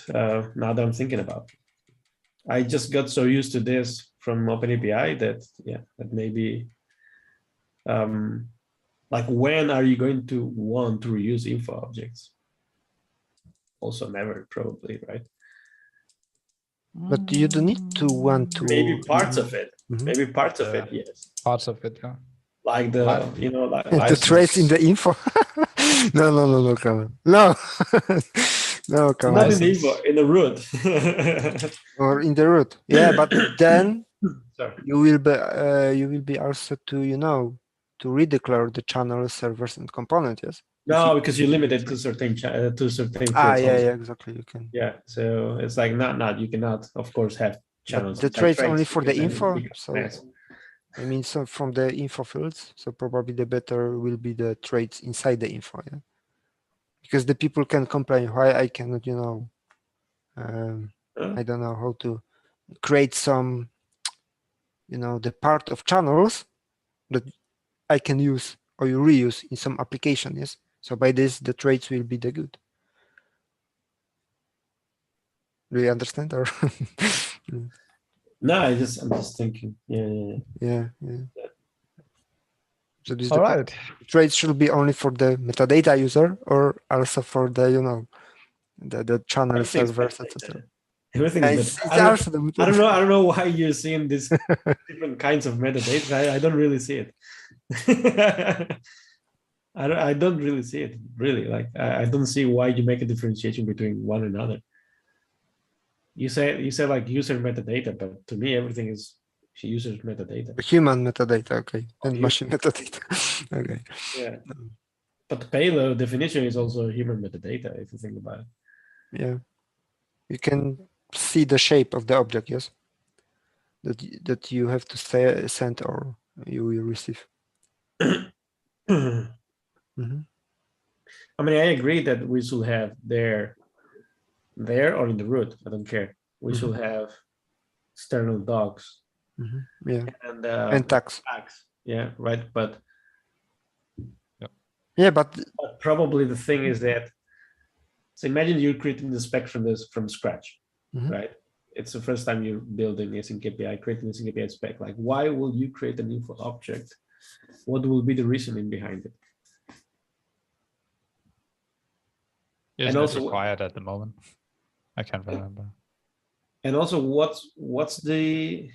Speaker 1: now that I'm thinking about it, I just got so used to this from OpenAPI that maybe, when are you going to want to reuse info objects? Also never, probably, right?
Speaker 2: But you don't need to want to.
Speaker 1: Maybe parts of it.
Speaker 2: Mhm.
Speaker 1: Maybe parts of
Speaker 3: Yeah.
Speaker 1: it, yes.
Speaker 3: Parts of it, yeah.
Speaker 1: Like the, like
Speaker 2: The
Speaker 4: License.
Speaker 2: trace in the info. No, come on. No, no, come
Speaker 1: not
Speaker 2: on.
Speaker 1: in the info, in the root.
Speaker 2: Or in the root. Yeah, but then
Speaker 1: Sorry.
Speaker 2: you will be also to to redeclare the channel, servers, and component. Yes.
Speaker 1: No, because you limit it to certain to certain fields.
Speaker 2: Yeah,
Speaker 1: also.
Speaker 2: yeah, exactly. You can.
Speaker 1: Yeah, so it's like not you cannot, of course, have channels.
Speaker 2: But the
Speaker 1: inside
Speaker 2: trace only
Speaker 1: traits,
Speaker 2: for the
Speaker 1: because then it
Speaker 2: info.
Speaker 1: becomes
Speaker 2: So
Speaker 1: mess.
Speaker 2: I mean, so from the info fields. So probably the better will be the traits inside the info. Yeah. Because the people can complain why I cannot, I don't know how to create some, the part of channels that I can use or you reuse in some application. Yes. So by this, the traits will be the good. Do you understand? Or
Speaker 1: No, I'm just thinking. Yeah.
Speaker 2: So this
Speaker 3: All right.
Speaker 2: the traits should be only for the metadata user or also for the the channel
Speaker 1: Everything's
Speaker 2: servers,
Speaker 1: metadata.
Speaker 2: etc.
Speaker 1: Everything
Speaker 2: Yeah,
Speaker 1: is
Speaker 2: it's also the
Speaker 1: I don't know why you're seeing these different kinds of metadata. I don't really see it. I don't really see it. Really, like I don't see why you make a differentiation between one and another. You say like user metadata, but to me everything is user metadata.
Speaker 2: Human metadata, okay, and
Speaker 1: human.
Speaker 2: machine metadata, okay.
Speaker 1: Yeah, but the payload definition is also human metadata if you think about it.
Speaker 2: Yeah, you can see the shape of the object, yes, that you have to say, send or you will receive. Mm-hmm.
Speaker 1: I mean, I agree that we should have there or in the root. I don't care. We should have external docs.
Speaker 2: Yeah,
Speaker 1: And
Speaker 2: tags.
Speaker 1: Yeah, right. But
Speaker 2: yeah, but
Speaker 1: probably the thing is that, so imagine you're creating the spec from scratch, right? It's the first time you're building async API, creating async API spec. Like, why will you create a new object? What will be the reasoning behind it?
Speaker 3: Isn't and also required at the moment. I can't remember.
Speaker 1: And also, what's the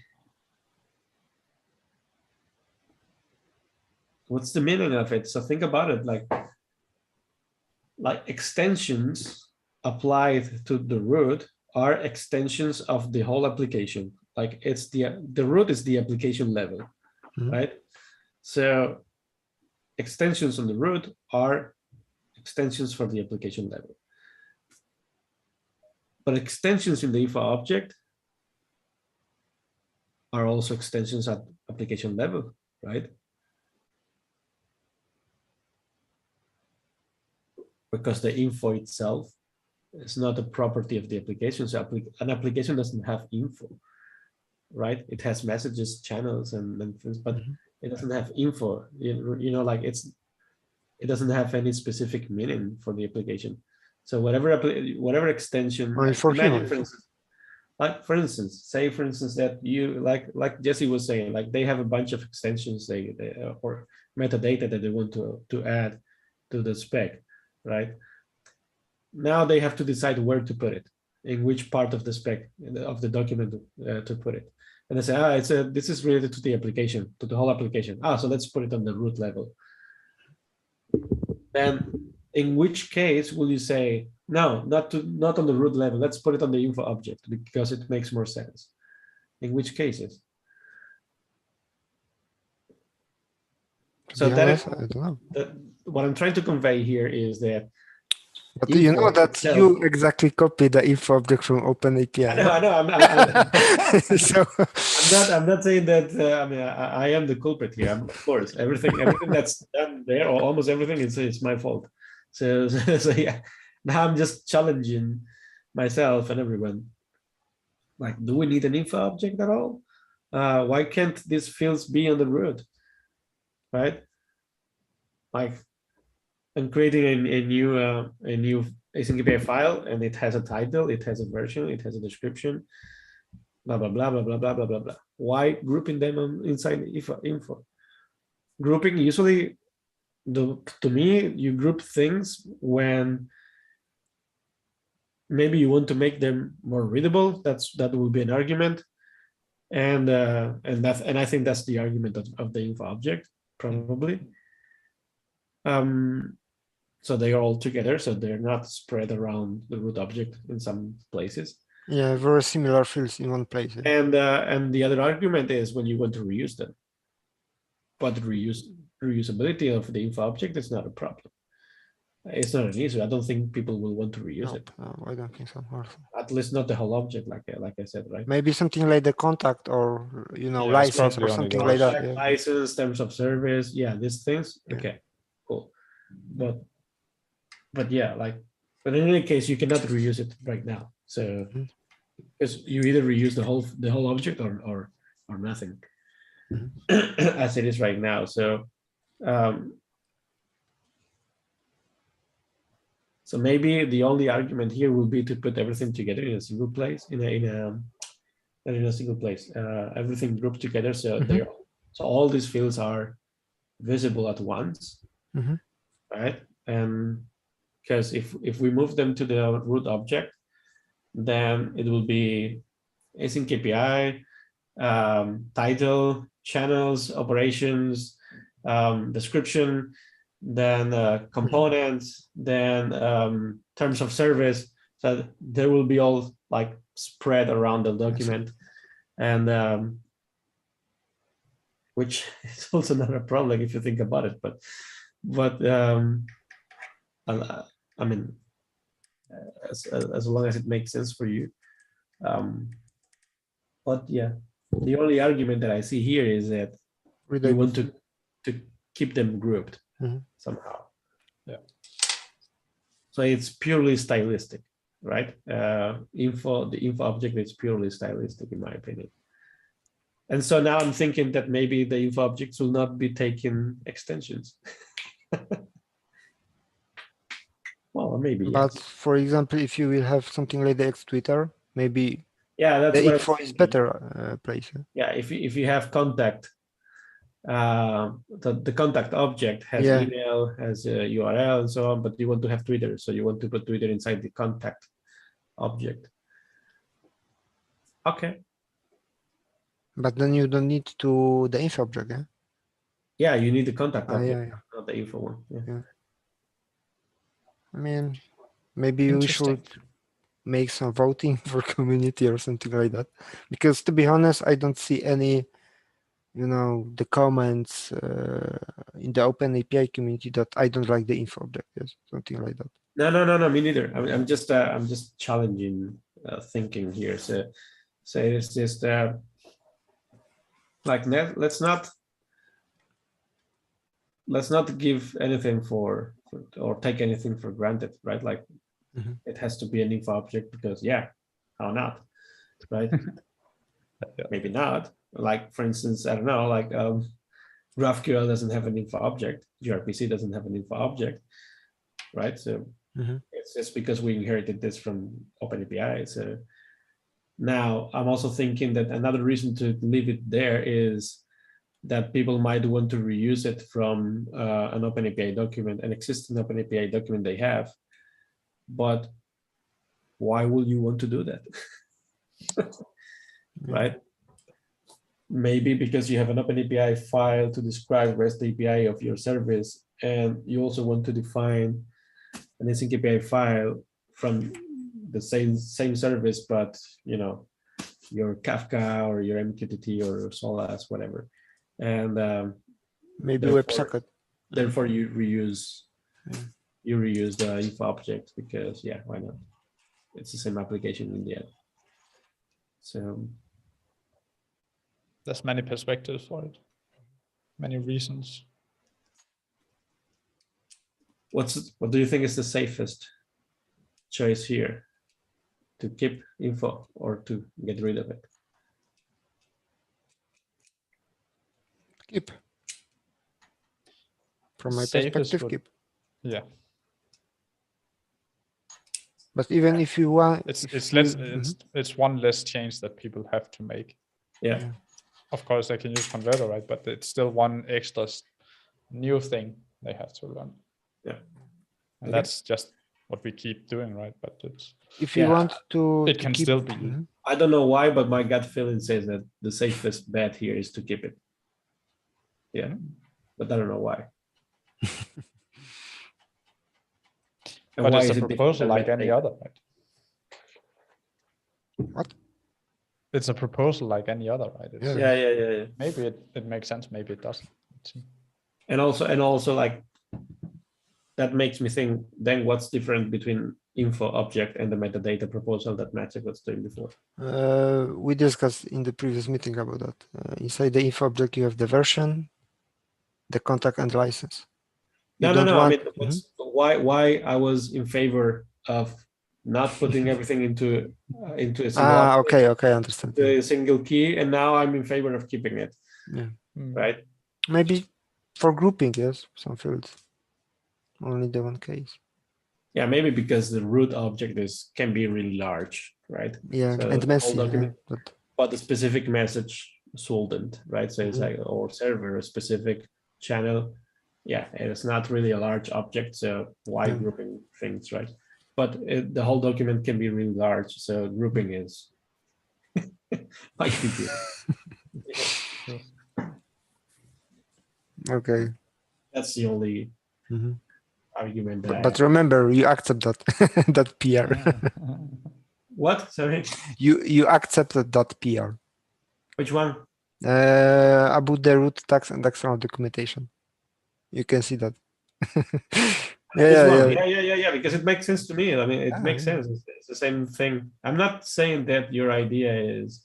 Speaker 1: meaning of it? So think about it, like extensions applied to the root are extensions of the whole application. Like it's the root is the application level, right? So extensions on the root are extensions for the application level. But extensions in the info object are also extensions at application level, right? Because the info itself is not a property of the application. So an application doesn't have info, right? It has messages, channels, and things, but it doesn't have info. Like it doesn't have any specific meaning for the application. So whatever extension,
Speaker 2: or for
Speaker 1: imagine, for instance, say for instance that you like Jesse was saying, like they have a bunch of extensions or metadata that they want to add to the spec, right? Now they have to decide where to put it, in which part of the spec of the document to put it. And they say, this is related to the application, to the whole application. So let's put it on the root level. Then in which case will you say, no, not on the root level, let's put it on the info object because it makes more sense? In which cases? So that is,
Speaker 2: I don't know.
Speaker 1: What I'm trying to convey here is that,
Speaker 2: but you know that itself, you exactly copy the info object from OpenAPI.
Speaker 1: I know.
Speaker 2: So
Speaker 1: I'm not saying that. I mean, I am the culprit here. Of course, everything that's done there, or almost everything, is my fault. So yeah. Now I'm just challenging myself and everyone. Like, do we need an info object at all? Why can't these fields be on the root? Right? Like, I'm creating a new async API file, and it has a title, it has a version, it has a description, blah blah blah blah blah blah blah blah blah. Why grouping them inside info? Grouping usually, to me, you group things when maybe you want to make them more readable. That will be an argument. And I think that's the argument of the info object, probably. So they are all together, so they're not spread around the root object in some places.
Speaker 2: Yeah, very similar fields in one place. Yeah.
Speaker 1: And the other argument is when you want to reuse them. But reusability of the info object is not a problem. It's not an issue. I don't think people will want to reuse it.
Speaker 2: No, I don't think so. Also.
Speaker 1: At least not the whole object, like I said, right?
Speaker 2: Maybe something like the contact or
Speaker 3: Yeah, it's
Speaker 2: license or
Speaker 3: probably only
Speaker 2: something
Speaker 3: the
Speaker 2: like that.
Speaker 1: Like
Speaker 2: Yeah.
Speaker 1: license, terms of service, yeah, these things.
Speaker 2: Yeah.
Speaker 1: Okay, cool. But yeah, but in any case, you cannot reuse it right now. So because you either reuse the whole object or nothing, as it is right now. So so maybe the only argument here will be to put everything together in a single place, in a single place, everything grouped together. So so all these fields are visible at once, right? And because if we move them to the root object, then it will be async API, title, channels, operations, description, then components, then terms of service. So they will be all like spread around the document, and which is also not a problem if you think about it. But I mean, as long as it makes sense for you. But yeah, the only argument that I see here is that we want to keep them grouped somehow.
Speaker 3: Yeah.
Speaker 1: So it's purely stylistic, right? The info object is purely stylistic, in my opinion. And so now I'm thinking that maybe the info objects will not be taking extensions. Well, maybe.
Speaker 2: But
Speaker 1: yes.
Speaker 2: for example, if you will have something like the X Twitter, maybe
Speaker 1: that's
Speaker 2: the
Speaker 1: what
Speaker 2: info is better place.
Speaker 1: Yeah, if you have contact, the contact object has email, has a URL, and so on, but you want to have Twitter, so you want to put Twitter inside the contact object. Okay.
Speaker 2: But then you don't need the info object, yeah?
Speaker 1: Yeah, you need the contact object,
Speaker 2: yeah.
Speaker 1: not the info one. Yeah.
Speaker 2: I mean, maybe we should make some voting for community or something like that. Because to be honest, I don't see any, the comments in the Open API community that I don't like the info object. Yes, something like that.
Speaker 1: No, me neither. I'm just challenging thinking here. So it's just like let's not give anything or take anything for granted, right? Like it has to be an info object because how not, right? Maybe not. Like for instance, I don't know, like GraphQL doesn't have an info object, gRPC doesn't have an info object, right? So it's just because we inherited this from OpenAPI. So now I'm also thinking that another reason to leave it there is that people might want to reuse it from an OpenAPI document, an existing OpenAPI document they have. But why would you want to do that? Right? Maybe because you have an OpenAPI file to describe REST API of your service, and you also want to define an async API file from the same service, but your Kafka or your MQTT or Solaz, whatever. And
Speaker 2: maybe WebSocket.
Speaker 1: Therefore, you reuse the info object because why not? It's the same application in the end. So
Speaker 3: there's many perspectives for it, many reasons.
Speaker 1: What do you think is the safest choice here? To keep info or to get rid of it?
Speaker 2: Keep. From my perspective, keep.
Speaker 3: Yeah.
Speaker 2: But even if you want,
Speaker 3: it's one less change that people have to make.
Speaker 1: Yeah.
Speaker 3: Of course, they can use converter, right? But it's still one extra new thing they have to learn.
Speaker 1: Yeah.
Speaker 3: And that's just what we keep doing, right? But it's
Speaker 2: If you
Speaker 1: Yeah,
Speaker 2: want to,
Speaker 3: it can
Speaker 2: keep,
Speaker 3: still be.
Speaker 2: Mhm.
Speaker 1: I don't know why, but my gut feeling says that the safest bet here is to keep it. Yeah, but I don't know why. And
Speaker 3: But
Speaker 1: why
Speaker 3: it's
Speaker 1: is
Speaker 3: a
Speaker 1: it different
Speaker 3: proposal
Speaker 1: than
Speaker 3: like any
Speaker 1: metadata?
Speaker 3: other, right?
Speaker 2: What?
Speaker 3: It's a proposal like any other, right? It's,
Speaker 1: Yeah.
Speaker 3: maybe it makes sense, maybe it doesn't. Let's see.
Speaker 1: And also like that makes me think, then what's different between info object and the metadata proposal that Maciek was doing before?
Speaker 2: We discussed in the previous meeting about that. Inside the info object, you have the version, the contact, and license. You
Speaker 1: No.
Speaker 2: don't
Speaker 1: I
Speaker 2: want.
Speaker 1: mean, why I was in favor of not putting everything into a single object,
Speaker 2: Okay, I understand.
Speaker 1: a single key, and now I'm in favor of keeping it.
Speaker 2: Yeah.
Speaker 1: Right.
Speaker 2: Maybe for grouping, yes, some fields. Only the one case.
Speaker 1: Yeah, maybe because the root object can be really large, right?
Speaker 2: Yeah,
Speaker 1: So
Speaker 2: and
Speaker 1: the
Speaker 2: messy.
Speaker 1: whole document,
Speaker 2: Yeah,
Speaker 1: but the specific message shouldn't, right? So it's like, or server, a specific channel. Yeah, and it's not really a large object, so why
Speaker 2: Yeah.
Speaker 1: grouping things, right? But the whole document can be really large, so grouping is like you do.
Speaker 2: Okay.
Speaker 1: That's the only
Speaker 2: Mhm.
Speaker 1: argument that I
Speaker 2: But
Speaker 1: have.
Speaker 2: remember, you accept that that PR.
Speaker 1: What? Sorry,
Speaker 2: You accepted that PR
Speaker 1: which one?
Speaker 2: about the root tags and external documentation. You can see that.
Speaker 1: This one.
Speaker 2: Yeah.
Speaker 1: Yeah. Because it makes sense to me. I mean, it makes sense. It's the same thing. I'm not saying that your idea it's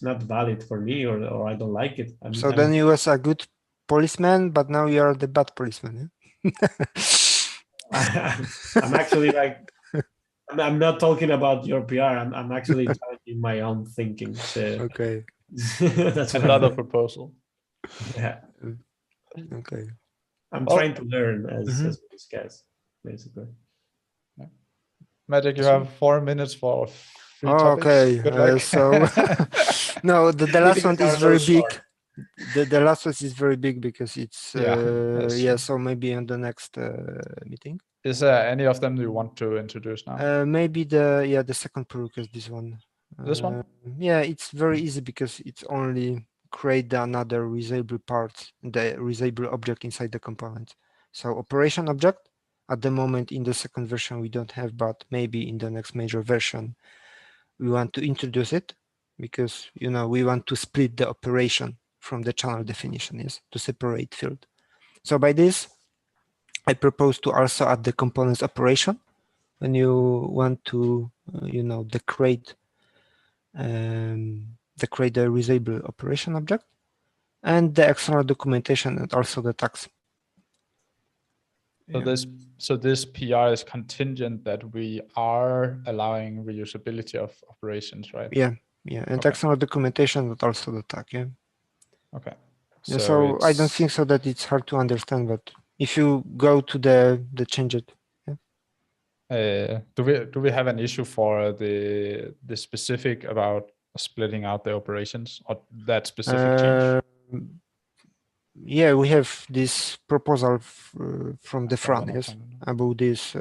Speaker 1: not valid for me or I don't like it.
Speaker 2: So then you was a good policeman, but now you are the bad policeman. Yeah?
Speaker 1: I'm actually like, I'm not talking about your PR. I'm actually challenging my own thinking. So
Speaker 2: Okay.
Speaker 1: that's what
Speaker 3: Another proposal.
Speaker 1: Yeah,
Speaker 2: Okay.
Speaker 1: I'm
Speaker 3: Well,
Speaker 1: trying to learn as we discuss, basically.
Speaker 3: Magic, you have 4 minutes for free topics.
Speaker 2: Okay.
Speaker 3: Good luck.
Speaker 2: So no, the last one
Speaker 1: Meetings
Speaker 2: is
Speaker 1: are
Speaker 2: very
Speaker 1: so
Speaker 2: big.
Speaker 1: short.
Speaker 2: The last one is very big because it's
Speaker 3: that's
Speaker 2: yeah.
Speaker 3: true.
Speaker 2: So maybe on the next meeting.
Speaker 3: Is there any of them you want to introduce now?
Speaker 2: Maybe the second pull request, this one.
Speaker 3: This one?
Speaker 2: Yeah, it's very easy because it's only create another reusable part, the reusable object inside the component. So operation object, at the moment in the second version we don't have, but maybe in the next major version we want to introduce it because we want to split the operation from the channel definition, yes, to separate field. So by this, I propose to also add the components operation when you want to, create the reusable operation object, and the external documentation and also the tags.
Speaker 3: So this PR is contingent that we are allowing reusability of operations, right?
Speaker 2: Yeah, and external documentation and also the tag. Yeah.
Speaker 3: Okay.
Speaker 2: So I don't think so that it's hard to understand, but if you go to the change it.
Speaker 3: Do we have an issue for the specific about splitting out the operations or that specific change?
Speaker 2: Yeah, we have this proposal from the front, yes, about this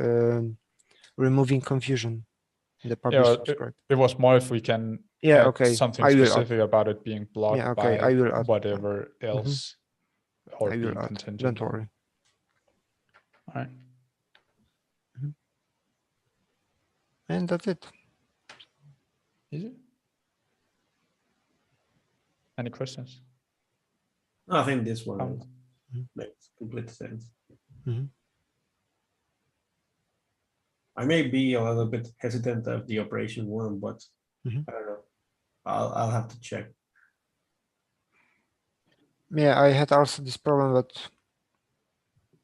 Speaker 2: removing confusion in the publish subscribe.
Speaker 3: It was more if we can add something specific about it being blocked by
Speaker 2: I will add
Speaker 3: whatever else or
Speaker 2: I will
Speaker 3: being
Speaker 2: add.
Speaker 3: contingent.
Speaker 2: Don't worry.
Speaker 3: All right.
Speaker 2: And that's it.
Speaker 3: Easy. Any questions?
Speaker 1: I think this one makes complete sense. I may be a little bit hesitant of the operation one, but I don't know. I'll have to check.
Speaker 2: Yeah, I had also this problem,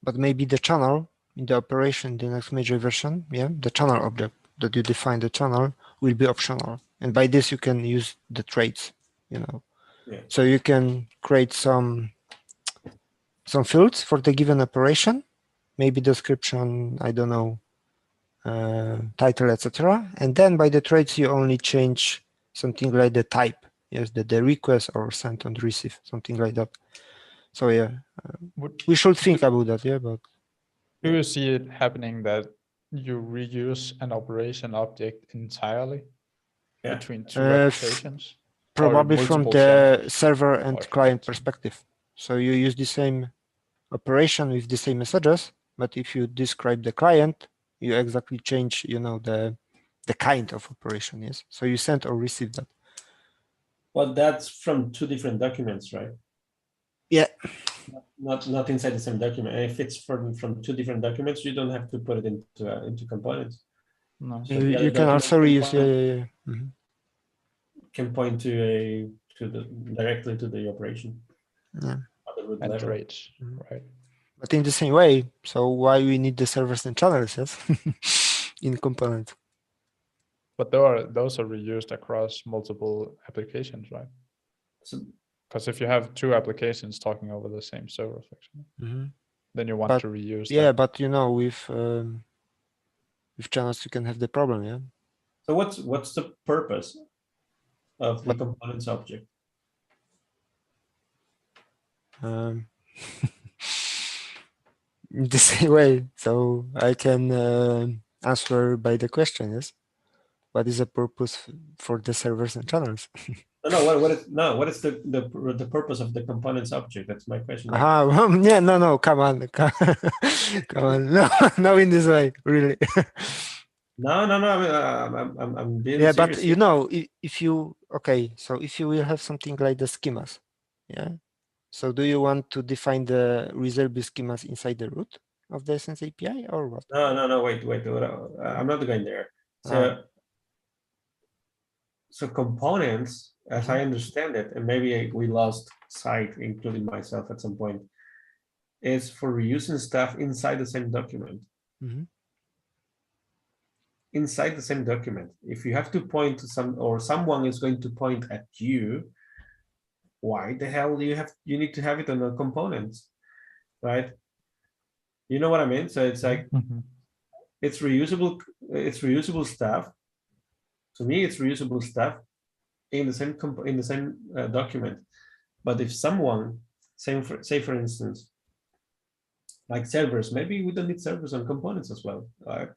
Speaker 2: but maybe the channel in the operation, the next major version, the channel object that you define the channel will be optional, and by this you can use the traits, So you can create some fields for the given operation, maybe description, I don't know, title, etc. And then by the traits you only change something like the type, yes, the request or send and receive, something like that. So yeah, we should think about that. Yeah, but
Speaker 3: do you see it happening that you reuse an operation object entirely
Speaker 1: Yeah.
Speaker 3: between two applications?
Speaker 2: Probably from
Speaker 3: multiple
Speaker 2: the
Speaker 3: servers?
Speaker 2: server and
Speaker 3: Or
Speaker 2: client
Speaker 3: clients?
Speaker 2: perspective. So you use the same operation with the same messages, but if you describe the client, you exactly change, you know, the kind of operation. Yes. So you send or receive that.
Speaker 1: Well, that's from two different documents, right?
Speaker 2: Yeah.
Speaker 1: Not inside the same document. And if it's from two different documents, you don't have to put it into components.
Speaker 3: No.
Speaker 1: So the other
Speaker 2: You can
Speaker 1: document
Speaker 2: also
Speaker 1: can
Speaker 2: reuse.
Speaker 1: point,
Speaker 2: Yeah.
Speaker 1: can point directly to the operation.
Speaker 2: Yeah.
Speaker 1: At the root
Speaker 3: And
Speaker 1: level.
Speaker 3: traits, right?
Speaker 2: But in the same way, so why we need the servers and channels, yes? In components.
Speaker 3: But those are reused across multiple applications, right?
Speaker 1: So,
Speaker 3: Because if you have two applications talking over the same server, for example, then you want
Speaker 2: But
Speaker 3: to reuse
Speaker 2: yeah,
Speaker 3: that.
Speaker 2: but you know, with channels, you can have the problem. Yeah.
Speaker 1: so what's the purpose of the
Speaker 2: What?
Speaker 1: components object?
Speaker 2: In the same way, so I can answer by the question. Yes. What is the purpose for the servers and channels?
Speaker 1: No, what is the purpose of the components object? That's my question. Like,
Speaker 2: Yeah, no, come on, come on, no, no, in this way, really.
Speaker 1: no. I mean, I'm being
Speaker 2: Yeah,
Speaker 1: serious.
Speaker 2: but you know, if you so if you will have something like the schemas, yeah. So do you want to define the reserve schemas inside the root of the Essence API or what?
Speaker 1: No, wait. I'm not going there. So, so components, as I understand it, and maybe we lost sight, including myself at some point, is for reusing stuff inside the same document. Inside the same document. If you have to point to someone is going to point at you, why the hell do you need to have it on the components, right? You know what I mean? So it's like it's reusable stuff. To me, it's reusable stuff in the same document. But if someone, say for instance, like servers, maybe we don't need servers on components as well. Like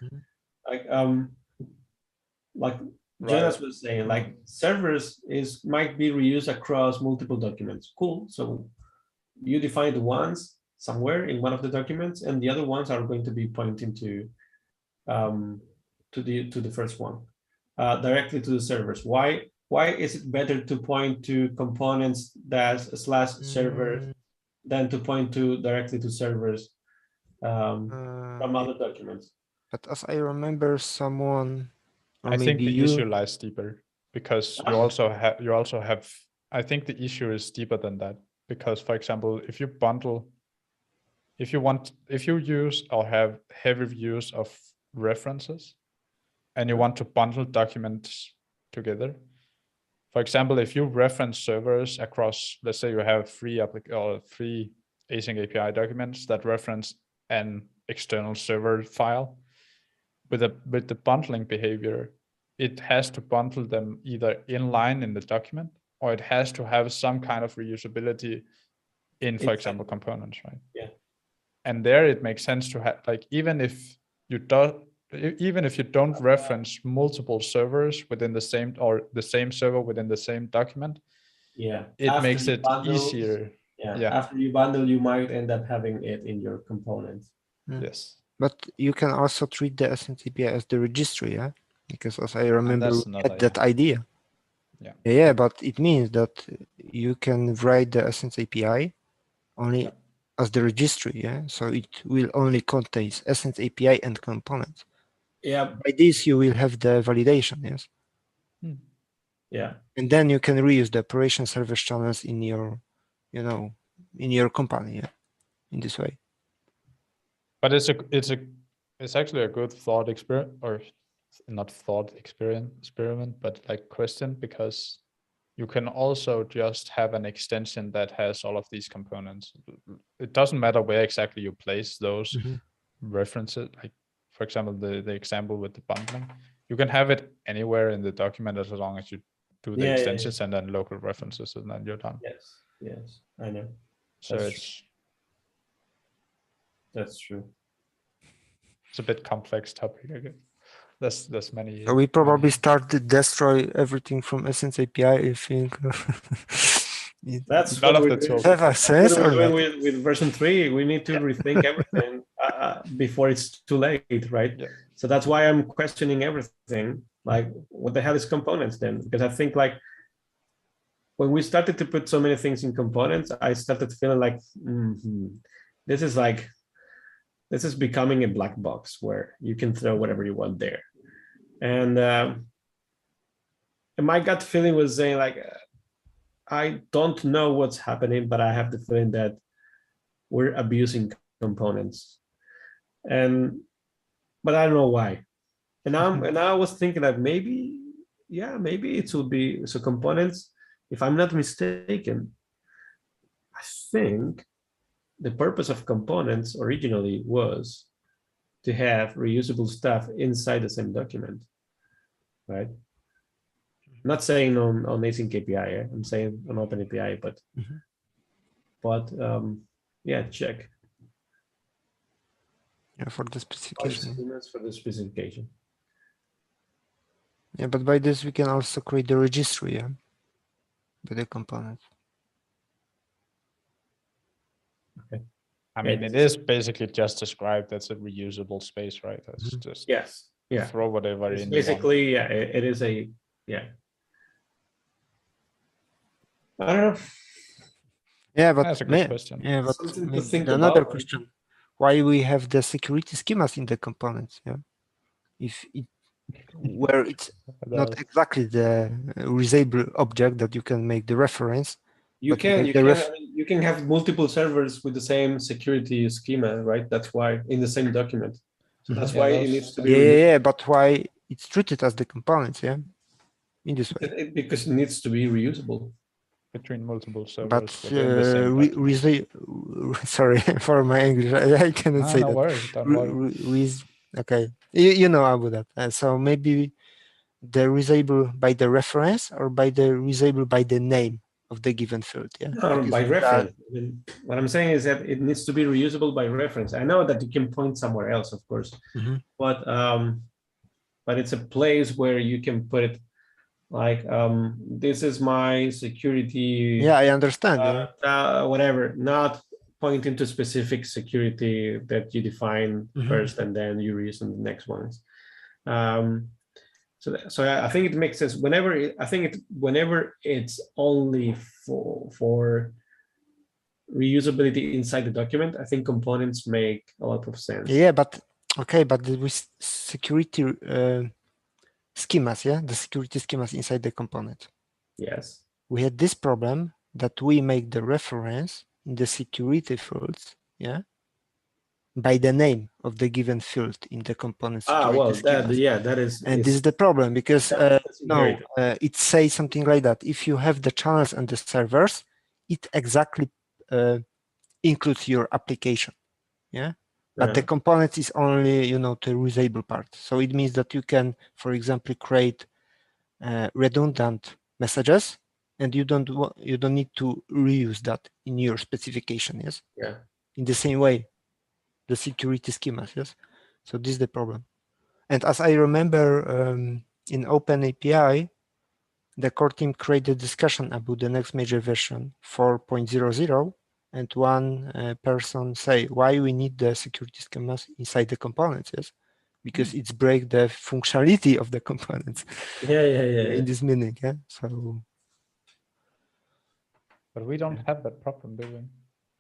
Speaker 1: Jonas was saying, like servers might be reused across multiple documents. Cool. So you define the ones somewhere in one of the documents, and the other ones are going to be pointing to the first one, directly to the servers. Why is it better to point to components /server than to point directly to servers from other documents?
Speaker 2: But as I remember, someone, or
Speaker 3: I think
Speaker 2: maybe
Speaker 3: the
Speaker 2: you,
Speaker 3: issue lies deeper because you also have. I think the issue is deeper than that because, for example, if you use or have heavy use of references, and you want to bundle documents together. For example, if you reference servers across, let's say you have three async API documents that reference an external server file, with the bundling behavior, it has to bundle them either inline in the document or it has to have some kind of reusability in, for example, components, right?
Speaker 1: Yeah.
Speaker 3: And there it makes sense to have, like, even if you don't reference multiple servers within the same, or the same server within the same document, it makes it easier.
Speaker 1: After you bundle, you might end up having it in your components.
Speaker 3: Yes.
Speaker 2: But you can also treat the Essence API as the registry, yeah? Because as I remember, we had that idea. Yeah, but it means that you can write the Essence API only as the registry, yeah? So it will only contain Essence API and components.
Speaker 1: Yeah.
Speaker 2: By this, you will have the validation, yes?
Speaker 1: Yeah.
Speaker 2: And then you can reuse the operation service channels in your, in your company, yeah? In this way.
Speaker 3: But it's actually a good thought experiment, or not thought experiment, but like question, because you can also just have an extension that has all of these components. It doesn't matter where exactly you place those references. Like, for example, the example with the bundling, you can have it anywhere in the document as long as you do the extensions and then local references, and then you're done.
Speaker 1: Yes, I know.
Speaker 3: So
Speaker 1: that's true.
Speaker 3: It's a bit complex topic. I guess. There's many.
Speaker 2: So we probably
Speaker 3: many...
Speaker 2: start to destroy everything from Essence API. I think
Speaker 1: That's
Speaker 3: None
Speaker 1: what
Speaker 3: of
Speaker 1: we're
Speaker 3: the
Speaker 1: doing.
Speaker 3: tools.
Speaker 2: have a
Speaker 1: That's
Speaker 2: sense
Speaker 1: what
Speaker 2: or
Speaker 1: we're
Speaker 2: not?
Speaker 1: doing with version 3. We need to rethink everything before it's too late, right?
Speaker 3: Yeah.
Speaker 1: So that's why I'm questioning everything. Like, what the hell is components then? Because I think like when we started to put so many things in components, I started feeling like this is becoming a black box where you can throw whatever you want there. And my gut feeling was saying like, I don't know what's happening, but I have the feeling that we're abusing components. But I don't know why. And I was thinking that maybe it would be so components. If I'm not mistaken, I think the purpose of components originally was to have reusable stuff inside the same document, right? I'm not saying on async API, I'm saying on Open API, but yeah, check.
Speaker 2: Yeah, for the specification.
Speaker 1: For the specification.
Speaker 2: Yeah, but by this we can also create the registry, yeah, with the components.
Speaker 1: Okay.
Speaker 3: I mean, it is basically just described as a reusable space, right? That's just throw whatever
Speaker 1: it's
Speaker 3: in.
Speaker 1: Basically, yeah, it is a I don't know.
Speaker 2: Yeah, but
Speaker 3: that's a good question.
Speaker 2: Yeah, but
Speaker 1: something to think
Speaker 2: another
Speaker 1: about.
Speaker 2: question: why we have the security schemas in the components? Yeah, if it where it's not exactly the reusable object that you can make the reference.
Speaker 1: You can have multiple servers with the same security schema, right? That's why in the same document. So that's why it needs to be.
Speaker 2: Yeah, but why it's treated as the components? Yeah, in this way.
Speaker 1: Because it needs to be reusable.
Speaker 3: Between multiple servers.
Speaker 2: But sorry for my English, I cannot say
Speaker 3: no
Speaker 2: that.
Speaker 3: Worries, don't worry.
Speaker 2: Okay, you know about that. So maybe the reusable by the reference or by the reusable by the name of the given field. Yeah,
Speaker 1: by reference. I mean, what I'm saying is that it needs to be reusable by reference. I know that you can point somewhere else, of course, but it's a place where you can put it. Like this is my security.
Speaker 2: Yeah, I understand.
Speaker 1: Whatever, not pointing to specific security that you define first and then you reuse in the next ones. So I think it makes sense whenever it's only for reusability inside the document. I think components make a lot of sense.
Speaker 2: Yeah, but okay, but with security schemas, yeah, the security schemas inside the component.
Speaker 1: Yes.
Speaker 2: We had this problem that we make the reference in the security fields, yeah, by the name of the given field in the component security schemas.
Speaker 1: That is.
Speaker 2: And this is the problem because it says something like that. If you have the channels and the servers, it exactly includes your application, yeah. But the component is only, the reusable part. So it means that you can, for example, create redundant messages, and you don't need to reuse that in your specification. Yes.
Speaker 1: Yeah.
Speaker 2: In the same way, the security schemas. Yes. So this is the problem. And as I remember, in Open API, the core team created discussion about the next major version 4.00. And one person say why we need the security schemas inside the components, yes, because it's break the functionality of the components. In this meaning, yeah. So,
Speaker 3: but we don't have that problem, do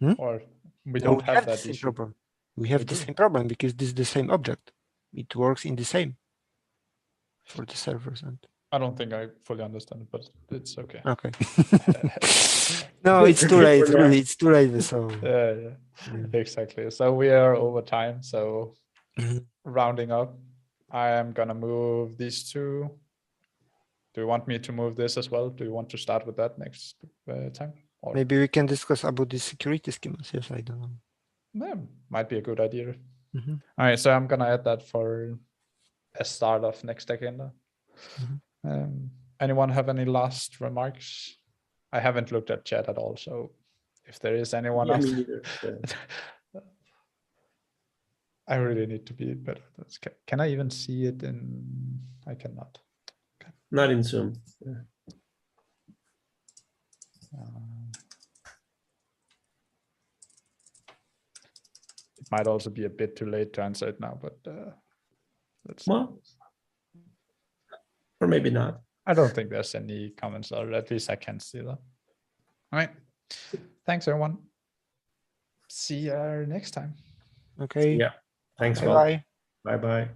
Speaker 3: we? Or we don't have that issue.
Speaker 2: Problem. We have the same problem because this is the same object. It works in the same for the servers and.
Speaker 3: I don't think I fully understand, but it's okay.
Speaker 2: Okay. No, it's too late. Really, it's too late. So
Speaker 3: exactly. So we are over time. So rounding up, I am gonna move these two. Do you want me to move this as well? Do you want to start with that next time? Or?
Speaker 2: Maybe we can discuss about the security schemas. Yes, I don't know.
Speaker 3: Yeah, might be a good idea. All right, so I'm gonna add that for a start of next agenda. Anyone have any last remarks? I haven't looked at chat at all, so if there is anyone else. I really need to be better. Can I even see it in? I cannot.
Speaker 1: Not in Zoom. Yeah.
Speaker 3: It might also be a bit too late to answer it now, but let's.
Speaker 1: Well, or maybe not.
Speaker 3: I don't think there's any comments, or at least I can't see them. All right. Thanks, everyone. See you next time.
Speaker 2: Okay.
Speaker 1: Yeah. Thanks,
Speaker 2: Bye
Speaker 1: Will.
Speaker 2: bye.
Speaker 1: Bye bye.